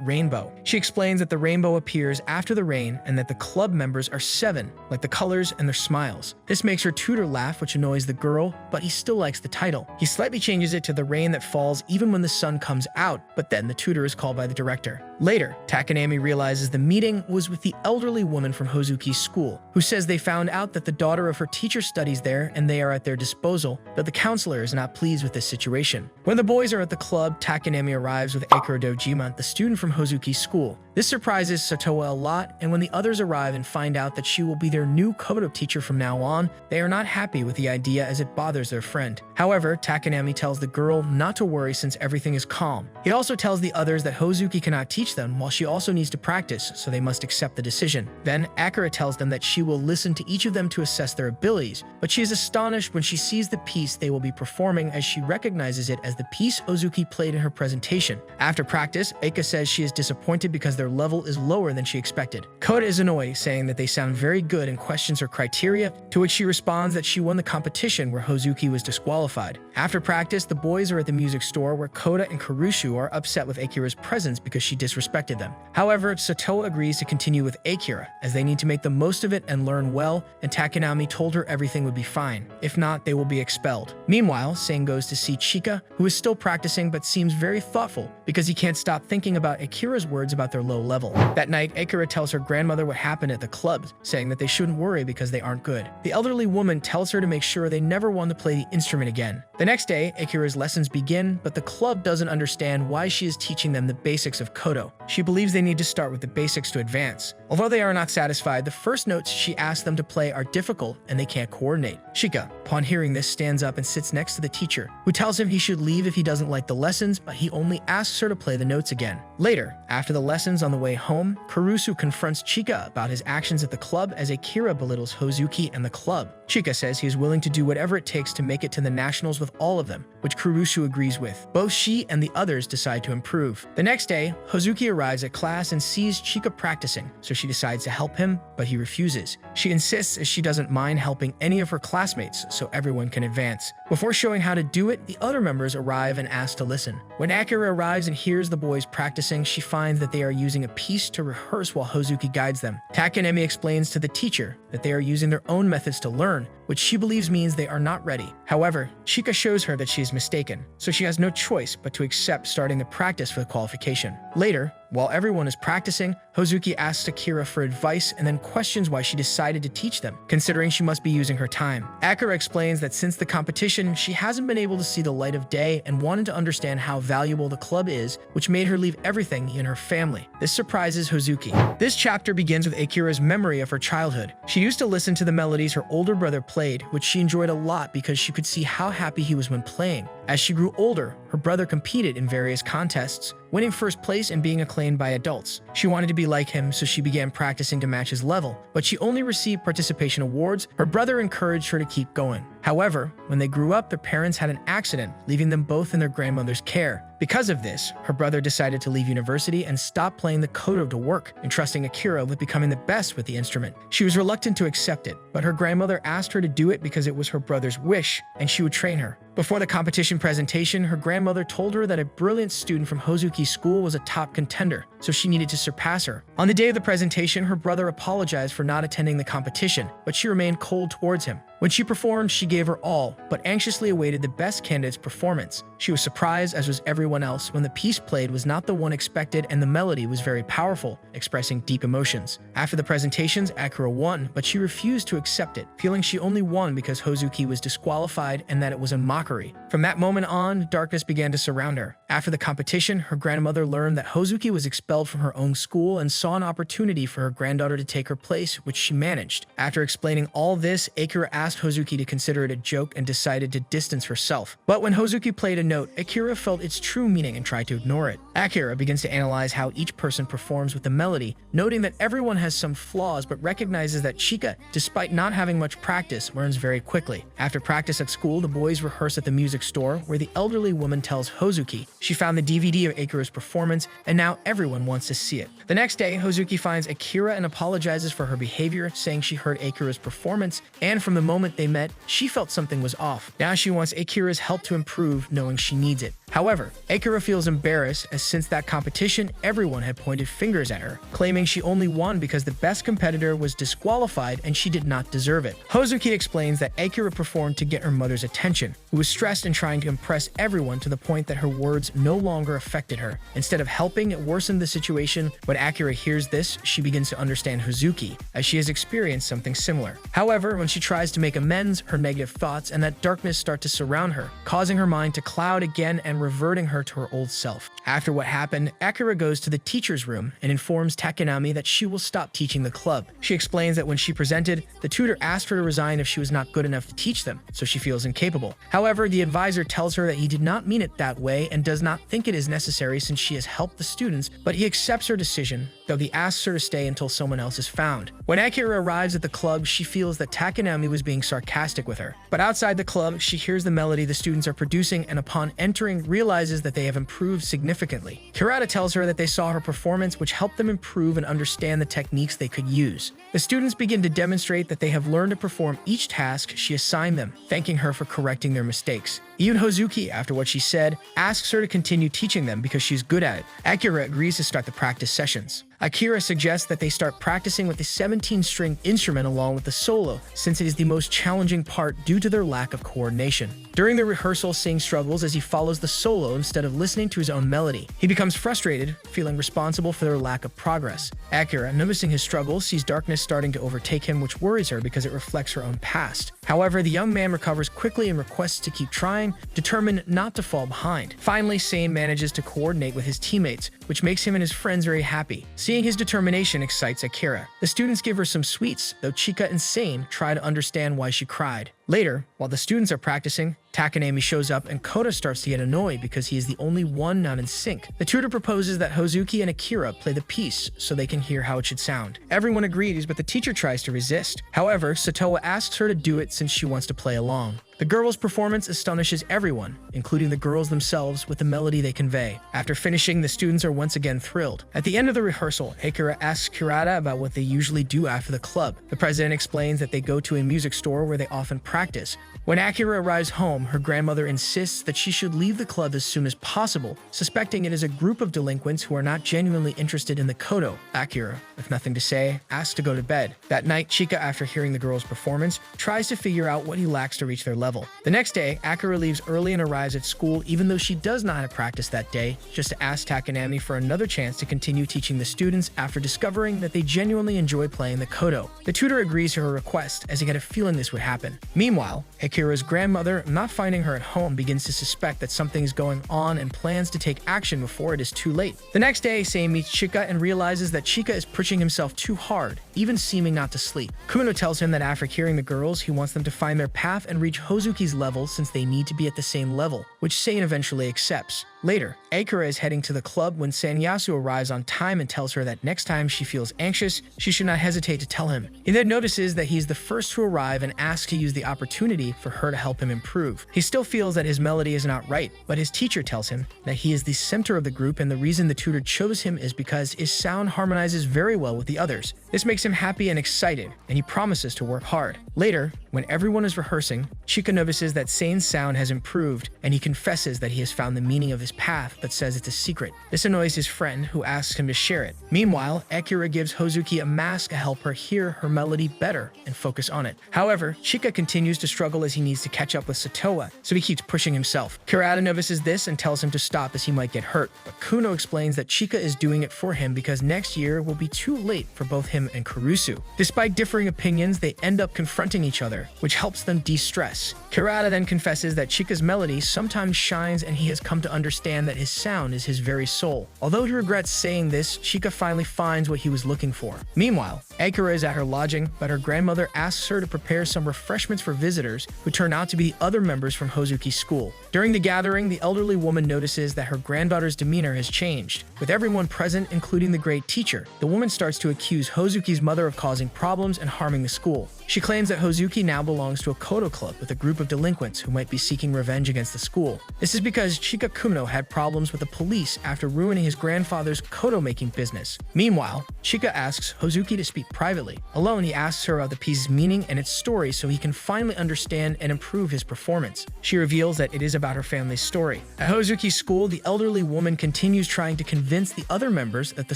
Rainbow. She explains that the rainbow appears after the rain and that the club members are 7, like the colors and their smiles. This makes her tutor laugh, which annoys the girl, but he still likes the title. He slightly changes it to the rain that falls even when the sun comes out, but then the tutor is called by the director. Later, Takanami realizes the meeting was with the elderly woman from Hozuki's school, who says they found out that the daughter of her teacher studies there and they are at their disposal, but the counselor is not pleased with this situation. When the boys are at the club, Takanami arrives with Akira Dojima, the student from Hozuki's school. This surprises Satoa a lot, and when the others arrive and find out that she will be their new Koto teacher from now on, they are not happy with the idea as it bothers their friend. However, Takanami tells the girl not to worry since everything is calm. He also tells the others that Hozuki cannot teach them while she also needs to practice, so they must accept the decision. Then, Akira tells them that she will listen to each of them to assess their abilities, but she is astonished when she sees the piece they will be performing as she recognizes it as the piece Hozuki played in her presentation. After practice, Eika says she is disappointed because their level is lower than she expected. Koto is annoyed, saying that they sound very good and questions her criteria, to which she responds that she won the competition where Hozuki was disqualified. After practice, the boys are at the music store where Koto and Kurushu are upset with Akira's presence because she disrespected them. However, Satoa agrees to continue with Akira, as they need to make the most of it and learn well, and Takanami told her everything would be fine. If not, they will be expelled. Meanwhile, Sane goes to see Chica, who is still practicing but seems very thoughtful because he can't stop thinking about Akira's words about their low level. That night, Akira tells her grandmother what happened at the club, saying that they shouldn't worry because they aren't good. The elderly woman tells her to make sure they never want to play the instrument again. The next day, Akira's lessons begin, but the club doesn't understand why she is teaching them the basics of Koto. She believes they need to start with the basics to advance. Although they are not satisfied, the first notes she asks them to play are difficult and they can't coordinate. Chica, upon hearing this, stands up and sits next to the teacher, who tells him he should leave if he doesn't like the lessons, but he only asks her to play the notes again. Later, after the lessons on the way home, Kurusu confronts Chica about his actions at the club as Akira belittles Hozuki and the club. Chica says he is willing to do whatever it takes to make it to the nationals with all of them, which Kurusu agrees with. Both she and the others decide to improve. The next day, Hozuki arrives at class and sees Chica practicing, so she decides to help him, but he refuses. She insists as she doesn't mind helping any of her classmates so everyone can advance. Before showing how to do it, the other members arrive and ask to listen. When Akira arrives and hears the boys practicing, she finds that they are using a piece to rehearse while Hozuki guides them. Takanemi explains to the teacher that they are using their own methods to learn, which she believes means they are not ready. However, Chica shows her that she is mistaken, so she has no choice but to accept starting the practice for the qualification. Later, while everyone is practicing, Hozuki asks Akira for advice and then questions why she decided to teach them, considering she must be using her time. Akira explains that since the competition, she hasn't been able to see the light of day and wanted to understand how valuable the club is, which made her leave everything in her family. This surprises Hozuki. This chapter begins with Akira's memory of her childhood. She used to listen to the melodies her older brother played played, which she enjoyed a lot because she could see how happy he was when playing. As she grew older, her brother competed in various contests, winning first place and being acclaimed by adults. She wanted to be like him, so she began practicing to match his level, but she only received participation awards. Her brother encouraged her to keep going. However, when they grew up, their parents had an accident, leaving them both in their grandmother's care. Because of this, her brother decided to leave university and stop playing the koto to work, entrusting Akira with becoming the best with the instrument. She was reluctant to accept it, but her grandmother asked her to do it because it was her brother's wish, and she would train her. Before the competition presentation, her grandmother told her that a brilliant student from Hozuki's school was a top contender, so she needed to surpass her. On the day of the presentation, her brother apologized for not attending the competition, but she remained cold towards him. When she performed, she gave her all, but anxiously awaited the best candidate's performance. She was surprised, as was everyone else, when the piece played was not the one expected and the melody was very powerful, expressing deep emotions. After the presentations, Akira won, but she refused to accept it, feeling she only won because Hozuki was disqualified and that it was a mockery. From that moment on, darkness began to surround her. After the competition, her grandmother learned that Hozuki was expelled from her own school and saw an opportunity for her granddaughter to take her place, which she managed. After explaining all this, Akira asked Hozuki to consider it a joke and decided to distance herself. But when Hozuki played a note, Akira felt its true meaning and tried to ignore it. Akira begins to analyze how each person performs with the melody, noting that everyone has some flaws but recognizes that Chica, despite not having much practice, learns very quickly. After practice at school, the boys rehearse at the music store, where the elderly woman tells Hozuki she found the DVD of Akira's performance and now everyone wants to see it. The next day, Hozuki finds Akira and apologizes for her behavior, saying she heard Akira's performance, and from the moment they met, she felt something was off. Now she wants Akira's help to improve, knowing she needs it. However, Akira feels embarrassed, as since that competition, everyone had pointed fingers at her, claiming she only won because the best competitor was disqualified and she did not deserve it. Hozuki explains that Akira performed to get her mother's attention, who was stressed and trying to impress everyone to the point that her words no longer affected her. Instead of helping, it worsened the situation. When Akira hears this, she begins to understand Hozuki, as she has experienced something similar. However, when she tries to make amends, her negative thoughts and that darkness start to surround her, causing her mind to cloud again and reverting her to her old self. After what happened, Akira goes to the teacher's room and informs Takanami that she will stop teaching the club. She explains that when she presented, the tutor asked her to resign if she was not good enough to teach them, so she feels incapable. However, the advisor tells her that he did not mean it that way and does not think it is necessary since she has helped the students, but he accepts her decision, though he asks her to stay until someone else is found. When Akira arrives at the club, she feels that Takanami was being sarcastic with her. But outside the club, she hears the melody the students are producing and upon entering, realizes that they have improved significantly. Kurata tells her that they saw her performance, which helped them improve and understand the techniques they could use. The students begin to demonstrate that they have learned to perform each task she assigned them, thanking her for correcting their mistakes. Even Hozuki, after what she said, asks her to continue teaching them because she's good at it. Akira agrees to start the practice sessions. Akira suggests that they start practicing with the 17-string instrument along with the solo, since it is the most challenging part due to their lack of coordination. During the rehearsal, Sing struggles as he follows the solo instead of listening to his own melody. He becomes frustrated, feeling responsible for their lack of progress. Akira, noticing his struggles, sees darkness starting to overtake him, which worries her because it reflects her own past. However, the young man recovers quickly and requests to keep trying, determined not to fall behind. Finally, Sane manages to coordinate with his teammates, which makes him and his friends very happy. Seeing his determination excites Akira. The students give her some sweets, though Chica and Sane try to understand why she cried. Later, while the students are practicing, Takanami shows up and Koto starts to get annoyed because he is the only one not in sync. The tutor proposes that Hozuki and Akira play the piece so they can hear how it should sound. Everyone agrees, but the teacher tries to resist. However, Satoa asks her to do it since she wants to play along. The girls' performance astonishes everyone, including the girls themselves, with the melody they convey. After finishing, the students are once again thrilled. At the end of the rehearsal, Akira asks Kurata about what they usually do after the club. The president explains that they go to a music store where they often practice. When Akira arrives home, her grandmother insists that she should leave the club as soon as possible, suspecting it is a group of delinquents who are not genuinely interested in the koto. Akira, with nothing to say, asks to go to bed. That night, Chica, after hearing the girls' performance, tries to figure out what he lacks to reach their level. level. The next day, Akira leaves early and arrives at school even though she does not have practice that day, just to ask Takanami for another chance to continue teaching the students after discovering that they genuinely enjoy playing the koto. The tutor agrees to her request, as he had a feeling this would happen. Meanwhile, Akira's grandmother, not finding her at home, begins to suspect that something is going on and plans to take action before it is too late. The next day, Sei meets Chica and realizes that Chica is pushing himself too hard, even seeming not to sleep. Kuno tells him that after hearing the girls, he wants them to find their path and reach Hozuki's level since they need to be at the same level, which Sein eventually accepts. Later, Akira is heading to the club when Sanyasu arrives on time and tells her that next time she feels anxious, she should not hesitate to tell him. He then notices that he is the first to arrive and asks to use the opportunity for her to help him improve. He still feels that his melody is not right, but his teacher tells him that he is the center of the group and the reason the tutor chose him is because his sound harmonizes very well with the others. This makes him happy and excited, and he promises to work hard. Later, when everyone is rehearsing, Chica notices that Sein's sound has improved, and he confesses that he has found the meaning of his path but says it's a secret. This annoys his friend, who asks him to share it. Meanwhile, Akira gives Hozuki a mask to help her hear her melody better and focus on it. However, Chica continues to struggle as he needs to catch up with Satoa, so he keeps pushing himself. Kurata notices this and tells him to stop as he might get hurt, but Kuno explains that Chica is doing it for him because next year will be too late for both him and Kurusu. Despite differing opinions, they end up confronting each other, which helps them de-stress. Kurata then confesses that Chica's melody sometimes shines and he has come to understand that his sound is his very soul. Although he regrets saying this, Chica finally finds what he was looking for. Meanwhile, Akira is at her lodging, but her grandmother asks her to prepare some refreshments for visitors who turn out to be the other members from Hozuki's school. During the gathering, the elderly woman notices that her granddaughter's demeanor has changed. With everyone present, including the great teacher, the woman starts to accuse Hozuki's mother of causing problems and harming the school. She claims that Hozuki now belongs to a Koto club with a group of delinquents who might be seeking revenge against the school. This is because Chica Kudou had problems with the police after ruining his grandfather's koto-making business. Meanwhile, Chica asks Hozuki to speak privately. Alone, he asks her about the piece's meaning and its story so he can finally understand and improve his performance. She reveals that it is about her family's story. At Hozuki's school, the elderly woman continues trying to convince the other members that the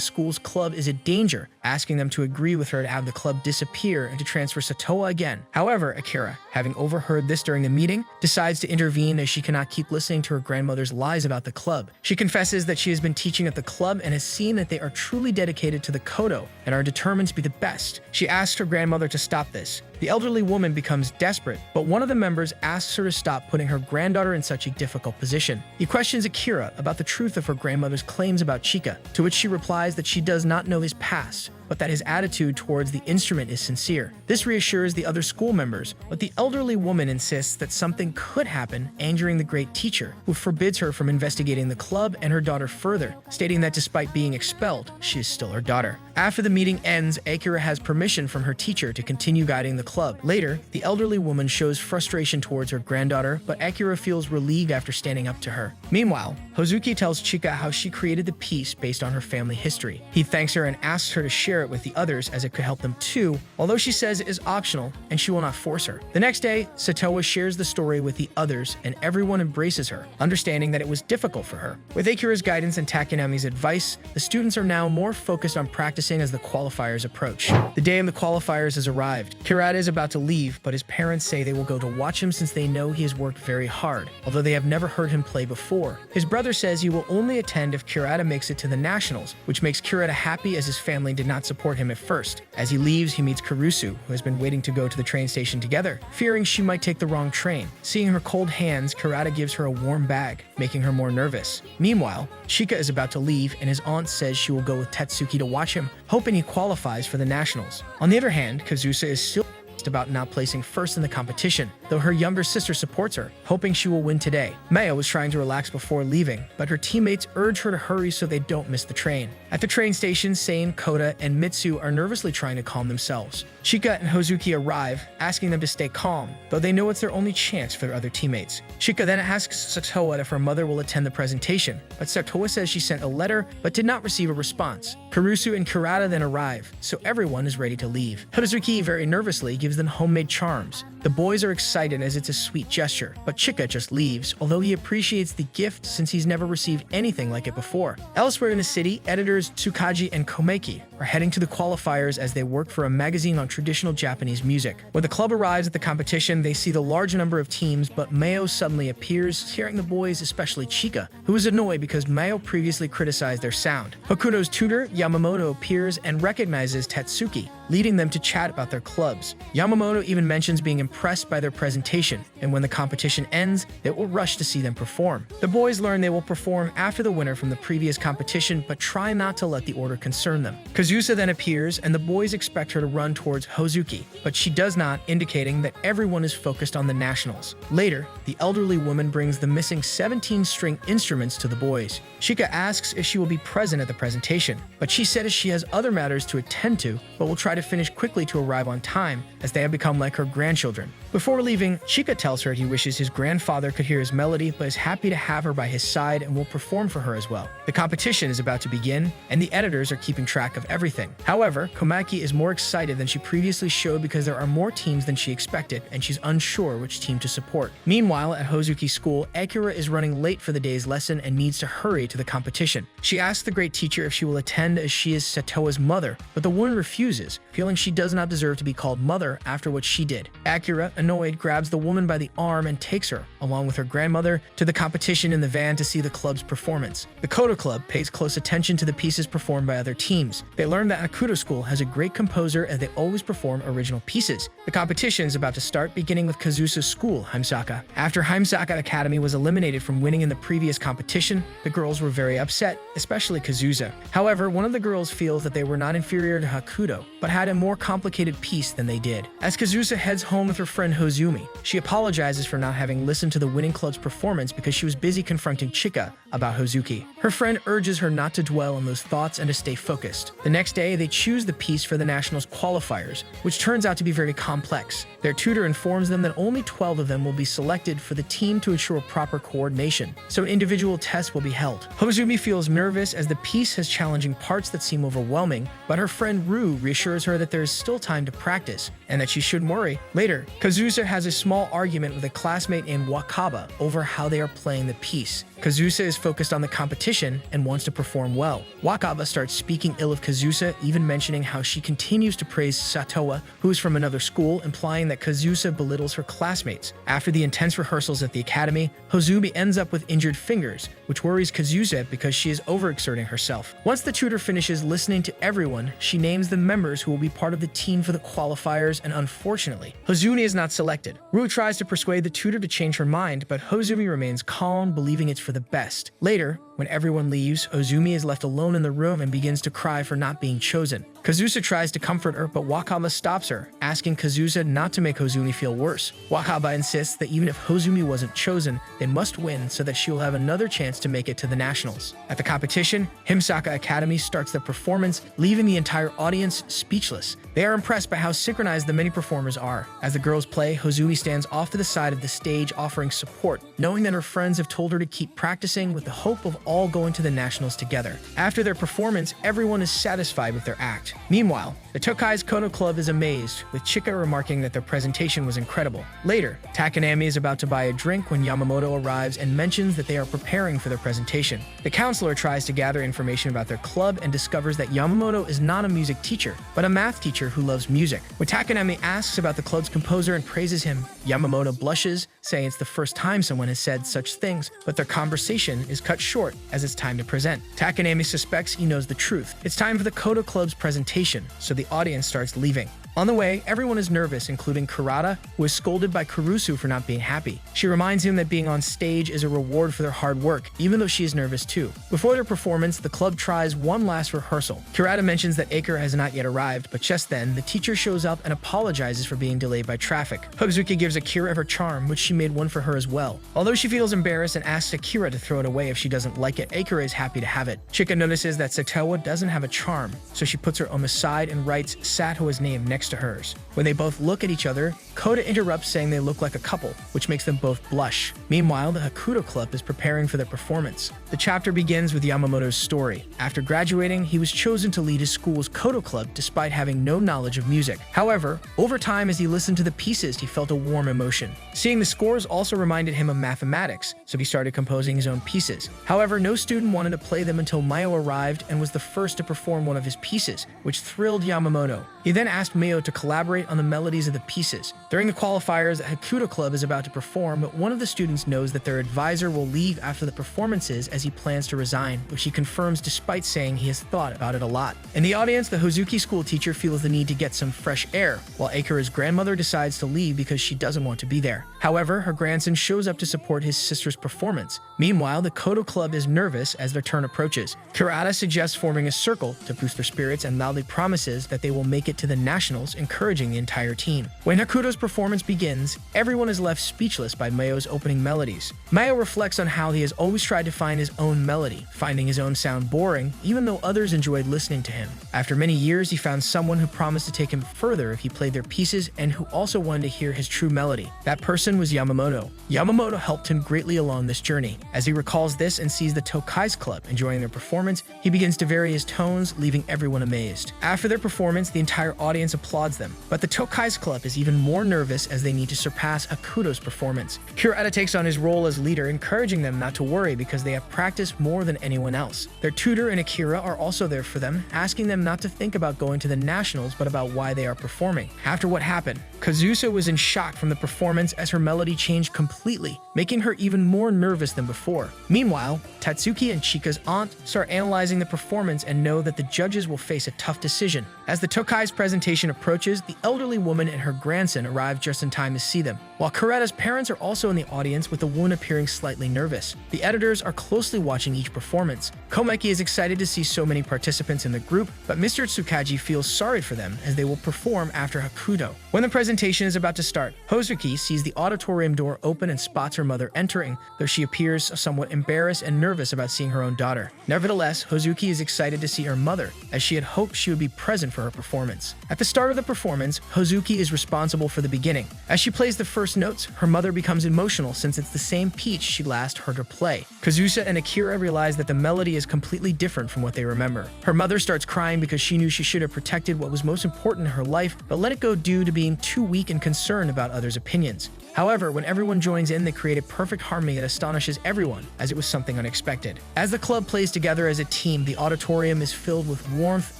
school's club is a danger, asking them to agree with her to have the club disappear and to transfer Satoa again. However, Akira, having overheard this during the meeting, decides to intervene as she cannot keep listening to her grandmother's lies about the club. She confesses that she has been teaching at the club and has seen that they are truly dedicated to the koto and are determined to be the best. She asks her grandmother to stop this. The elderly woman becomes desperate, but one of the members asks her to stop putting her granddaughter in such a difficult position. He questions Akira about the truth of her grandmother's claims about Chica, to which she replies that she does not know his past, but that his attitude towards the instrument is sincere. This reassures the other school members, but the elderly woman insists that something could happen, angering the great teacher, who forbids her from investigating the club and her daughter further, stating that despite being expelled, she is still her daughter. After the meeting ends, Akira has permission from her teacher to continue guiding the club. Later, the elderly woman shows frustration towards her granddaughter, but Akira feels relieved after standing up to her. Meanwhile, Hozuki tells Chica how she created the piece based on her family history. He thanks her and asks her to share it with the others as it could help them too, although she says it is optional and she will not force her. The next day, Satoa shares the story with the others and everyone embraces her, understanding that it was difficult for her. With Akira's guidance and Takanami's advice, the students are now more focused on practicing as the qualifiers approach. The day of the qualifiers has arrived. Kurata is about to leave, but his parents say they will go to watch him since they know he has worked very hard, although they have never heard him play before. His brother says he will only attend if Kurata makes it to the nationals, which makes Kurata happy as his family did not support him at first. As he leaves, he meets Kurusu, who has been waiting to go to the train station together, fearing she might take the wrong train. Seeing her cold hands, Kurata gives her a warm bag, making her more nervous. Meanwhile, Chica is about to leave, and his aunt says she will go with Tetsuki to watch him, hoping he qualifies for the nationals. On the other hand, Kazusa is still about not placing first in the competition, though her younger sister supports her, hoping she will win today. Maya was trying to relax before leaving, but her teammates urge her to hurry so they don't miss the train. At the train station, Sein, Kota, and Mitsu are nervously trying to calm themselves. Chica and Hozuki arrive, asking them to stay calm, though they know it's their only chance for their other teammates. Chica then asks Satoa if her mother will attend the presentation, but Satoa says she sent a letter but did not receive a response. Kurusu and Kurata then arrive, so everyone is ready to leave. Hozuki very nervously gives gives them homemade charms. The boys are excited as it's a sweet gesture, but Chica just leaves, although he appreciates the gift since he's never received anything like it before. Elsewhere in the city, editors Tsukaji and Komeki are heading to the qualifiers as they work for a magazine on traditional Japanese music. When the club arrives at the competition, they see the large number of teams, but Mayo suddenly appears, scaring the boys, especially Chica, who is annoyed because Mayo previously criticized their sound. Hokuno's tutor, Yamamoto, appears and recognizes Tetsuki, leading them to chat about their clubs. Yamamoto even mentions being impressed by their presentation, and when the competition ends, they will rush to see them perform. The boys learn they will perform after the winner from the previous competition, but try not to let the order concern them. Kazusa then appears, and the boys expect her to run towards Hozuki, but she does not, indicating that everyone is focused on the nationals. Later, the elderly woman brings the missing 17-string instruments to the boys. Chica asks if she will be present at the presentation, but she says she has other matters to attend to, but will try to finish quickly to arrive on time, as they have become like her grandchildren. Before leaving, Chica tells her he wishes his grandfather could hear his melody, but is happy to have her by his side and will perform for her as well. The competition is about to begin, and the editors are keeping track of everything. However, Komaki is more excited than she previously showed because there are more teams than she expected, and she's unsure which team to support. Meanwhile, at Hozuki's school, Akira is running late for the day's lesson and needs to hurry to the competition. She asks the great teacher if she will attend as she is Satoa's mother, but the woman refuses, feeling she does not deserve to be called mother after what she did. Akira, annoyed, grabs the woman by the arm and takes her, along with her grandmother, to the competition in the van to see the club's performance. The Koto Club pays close attention to the pieces performed by other teams. They learn that Akuto School has a great composer and they always perform original pieces. The competition is about to start, beginning with Kazusa's school, Haimsaka. After Haimsaka Academy was eliminated from winning in the previous competition, the girls were very upset, especially Kazusa. However, one of the girls feels that they were not inferior to Hakuto, but had a more complicated piece than they did. As Kazusa heads home with her friend Hozumi, she apologizes for not having listened to the winning club's performance because she was busy confronting Chica about Hozuki. Her friend urges her not to dwell on those thoughts and to stay focused. The next day, they choose the piece for the Nationals qualifiers, which turns out to be very complex. Their tutor informs them that only 12 of them will be selected for the team to ensure proper coordination, so individual tests will be held. Hozumi feels nervous as the piece has challenging parts that seem overwhelming, but her friend Ru reassures her that there is still time to practice and that she shouldn't worry. Later, Kazusa has a small argument with a classmate named Wakaba over how they are playing the piece. Kazusa is focused on the competition and wants to perform well. Wakaba starts speaking ill of Kazusa, even mentioning how she continues to praise Satoa, who is from another school, implying that Kazusa belittles her classmates. After the intense rehearsals at the academy, Hozumi ends up with injured fingers, which worries Kazusa because she is overexerting herself. Once the tutor finishes listening to everyone, she names the members who will be part of the team for the qualifiers, and unfortunately, Hozumi is not selected. Ru tries to persuade the tutor to change her mind, but Hozumi remains calm, believing it's for the best. Later, when everyone leaves, Hozumi is left alone in the room and begins to cry for not being chosen. Kazusa tries to comfort her, but Wakaba stops her, asking Kazusa not to make Hozumi feel worse. Wakaba insists that even if Hozumi wasn't chosen, they must win so that she will have another chance to make it to the nationals. At the competition, Himsaka Academy starts the performance, leaving the entire audience speechless. They are impressed by how synchronized the many performers are. As the girls play, Hozumi stands off to the side of the stage offering support, knowing that her friends have told her to keep practicing with the hope of all going to the nationals together. After their performance, everyone is satisfied with their act. Meanwhile, the Tokai's Koto Club is amazed, with Chica remarking that their presentation was incredible. Later, Takanami is about to buy a drink when Yamamoto arrives and mentions that they are preparing for their presentation. The counselor tries to gather information about their club and discovers that Yamamoto is not a music teacher, but a math teacher who loves music. When Takanami asks about the club's composer and praises him, Yamamoto blushes, saying it's the first time someone has said such things, but their conversation is cut short as it's time to present. Takanami suspects he knows the truth. It's time for the Koto Club's presentation, so the audience starts leaving. On the way, everyone is nervous, including Kurata, who is scolded by Kurusu for not being happy. She reminds him that being on stage is a reward for their hard work, even though she is nervous too. Before their performance, the club tries one last rehearsal. Kurata mentions that Akira has not yet arrived, but just then, the teacher shows up and apologizes for being delayed by traffic. Hozuki gives Akira her charm, which she made one for her as well. Although she feels embarrassed and asks Akira to throw it away if she doesn't like it, Akira is happy to have it. Chica notices that Satoa doesn't have a charm, so she puts her on the side and writes Satoa's name next next to hers. When they both look at each other, Koto interrupts saying they look like a couple, which makes them both blush. Meanwhile, the Hakudo Club is preparing for their performance. The chapter begins with Yamamoto's story. After graduating, he was chosen to lead his school's Koto Club despite having no knowledge of music. However, over time as he listened to the pieces, he felt a warm emotion. Seeing the scores also reminded him of mathematics, so he started composing his own pieces. However, no student wanted to play them until Mayo arrived and was the first to perform one of his pieces, which thrilled Yamamoto. He then asked Mayo to collaborate on the melodies of the pieces. During the qualifiers, the Hakudo Club is about to perform, but one of the students knows that their advisor will leave after the performances as he plans to resign, which he confirms despite saying he has thought about it a lot. In the audience, the Hozuki school teacher feels the need to get some fresh air, while Akira's grandmother decides to leave because she doesn't want to be there. However, her grandson shows up to support his sister's performance. Meanwhile, the Koto Club is nervous as their turn approaches. Kurata suggests forming a circle to boost their spirits and loudly promises that they will make it to the nationals, encouraging the entire team. When Hakudo's performance begins, everyone is left speechless by Mayo's opening melodies. Mayo reflects on how he has always tried to find his own melody, finding his own sound boring, even though others enjoyed listening to him. After many years, he found someone who promised to take him further if he played their pieces and who also wanted to hear his true melody. That person was Yamamoto. Yamamoto helped him greatly along this journey. As he recalls this and sees the Tokai's Club enjoying their performance, he begins to vary his tones, leaving everyone amazed. After their performance, the entire audience applauds them, but the Tokai's Club is even more nervous as they need to surpass Hakudo's performance. Kurata takes on his role as leader, encouraging them not to worry because they have practiced more than anyone else. Their tutor and Akira are also there for them, asking them not to think about going to the nationals but about why they are performing. After what happened, Kazusa was in shock from the performance as her melody changed completely, making her even more nervous than before. Meanwhile, Tatsuki and Chika's aunt start analyzing the performance and know that the judges will face a tough decision. As the Tokai's presentation approaches, the elderly woman and her grandson arrive just in time to see them, while Kurata's parents are also in the audience with the woman appearing slightly nervous. The editors are closely watching each performance. Komeki is excited to see so many participants in the group, but Mr. Tsukaji feels sorry for them as they will perform after Hakudo. When the presentation is about to start, Hozuki sees the auditorium door open and spots her mother entering, though she appears somewhat embarrassed and nervous about seeing her own daughter. Nevertheless, Hozuki is excited to see her mother, as she had hoped she would be present for her performance. At the start of the performance, Hozuki is responsible for the beginning. As she plays the first notes, her mother becomes emotional since it's the same piece she last heard her play. Kazusa and Akira realize that the melody is completely different from what they remember. Her mother starts crying because she knew she should have protected what was most important in her life, but let it go due to being too weak and concerned about others' opinions. However, when everyone joins in, they create a perfect harmony that astonishes everyone, as it was something unexpected. As the club plays together as a team, the auditorium is filled with warmth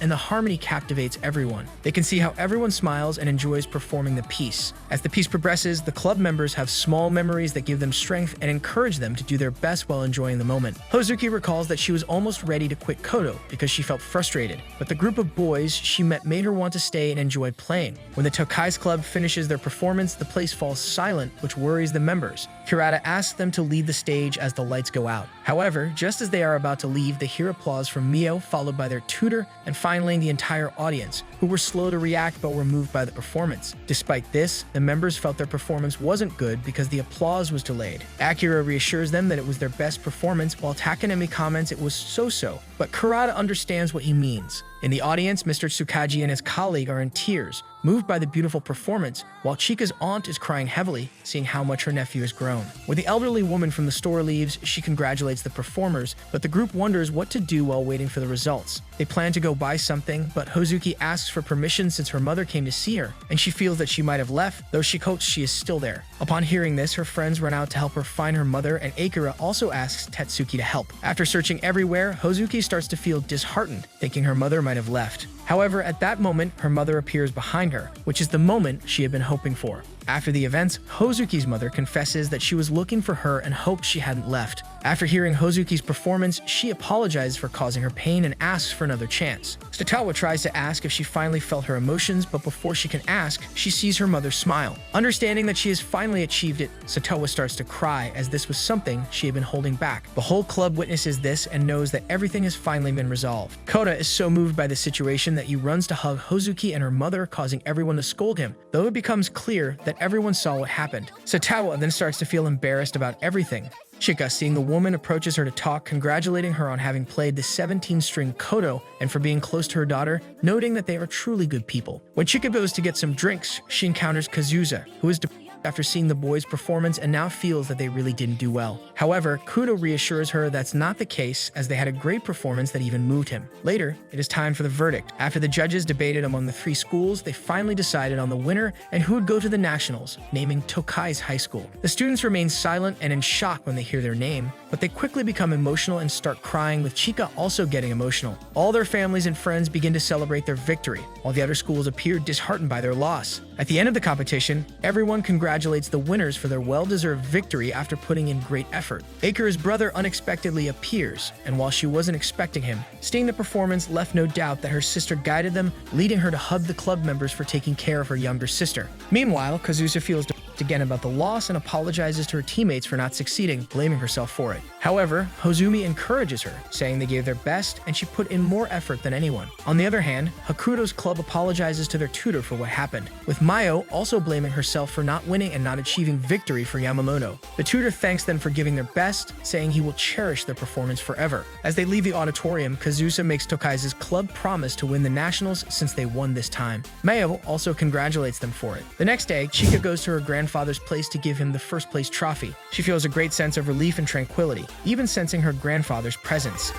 and the harmony captivates everyone. They can see how everyone smiles and enjoys performing the piece. As the piece progresses, the club members have small memories that give them strength and encourage them to do their best while enjoying the moment. Hozuki recalls that she was almost ready to quit Koto because she felt frustrated, but the group of boys she met made her want to stay and enjoy playing. When the Tokai's Club finishes their performance, the place falls silent, which worries the members. Kurata asks them to leave the stage as the lights go out. However, just as they are about to leave, they hear applause from Mio, followed by their tutor, and finally the entire audience, who were slow to react but were moved by the performance. Despite this, the members felt their performance wasn't good because the applause was delayed. Akira reassures them that it was their best performance, while Takanemi comments it was so-so, but Kurata understands what he means. In the audience, Mr. Tsukaji and his colleague are in tears, moved by the beautiful performance, while Chika's aunt is crying heavily, seeing how much her nephew has grown. When the elderly woman from the store leaves, she congratulates the performers, but the group wonders what to do while waiting for the results. They plan to go buy something, but Hozuki asks for permission since her mother came to see her, and she feels that she might have left, though she hopes she is still there. Upon hearing this, her friends run out to help her find her mother, and Akira also asks Tatsuki to help. After searching everywhere, Hozuki starts to feel disheartened, thinking her mother might have left. However, at that moment, her mother appears behind her, which is the moment she had been hoping for. After the events, Hozuki's mother confesses that she was looking for her and hoped she hadn't left. After hearing Hozuki's performance, she apologizes for causing her pain and asks for another chance. Satowa tries to ask if she finally felt her emotions, but before she can ask, she sees her mother smile. Understanding that she has finally achieved it, Satowa starts to cry as this was something she had been holding back. The whole club witnesses this and knows that everything has finally been resolved. Koto is so moved by the situation that he runs to hug Hozuki and her mother, causing everyone to scold him, though it becomes clear that everyone saw what happened. Satowa then starts to feel embarrassed about everything. Chica, seeing the woman, approaches her to talk, congratulating her on having played the 17-string Koto and for being close to her daughter, noting that they are truly good people. When Chica goes to get some drinks, she encounters Kazusa, who is depressed after seeing the boys' performance and now feels that they really didn't do well. However, Kudou reassures her that's not the case, as they had a great performance that even moved him. Later, it is time for the verdict. After the judges debated among the 3 schools, they finally decided on the winner and who would go to the nationals, naming Tokai's high school. The students remain silent and in shock when they hear their name, but they quickly become emotional and start crying, with Chica also getting emotional. All their families and friends begin to celebrate their victory, while the other schools appear disheartened by their loss. At the end of the competition, everyone congratulates the winners for their well-deserved victory after putting in great effort. Aker's brother unexpectedly appears, and while she wasn't expecting him, seeing the performance left no doubt that her sister guided them, leading her to hug the club members for taking care of her younger sister. Meanwhile, Kazusa feels again about the loss and apologizes to her teammates for not succeeding, blaming herself for it. However, Hozumi encourages her, saying they gave their best and she put in more effort than anyone. On the other hand, Hakudo's club apologizes to their tutor for what happened, with Mayo also blaming herself for not winning and not achieving victory for Yamamoto. The tutor thanks them for giving their best, saying he will cherish their performance forever. As they leave the auditorium, Kazusa makes Tokai's club promise to win the nationals since they won this time. Mayo also congratulates them for it. The next day, Chica goes to her grandfather's place to give him the first place trophy. She feels a great sense of relief and tranquility, even sensing her grandfather's presence.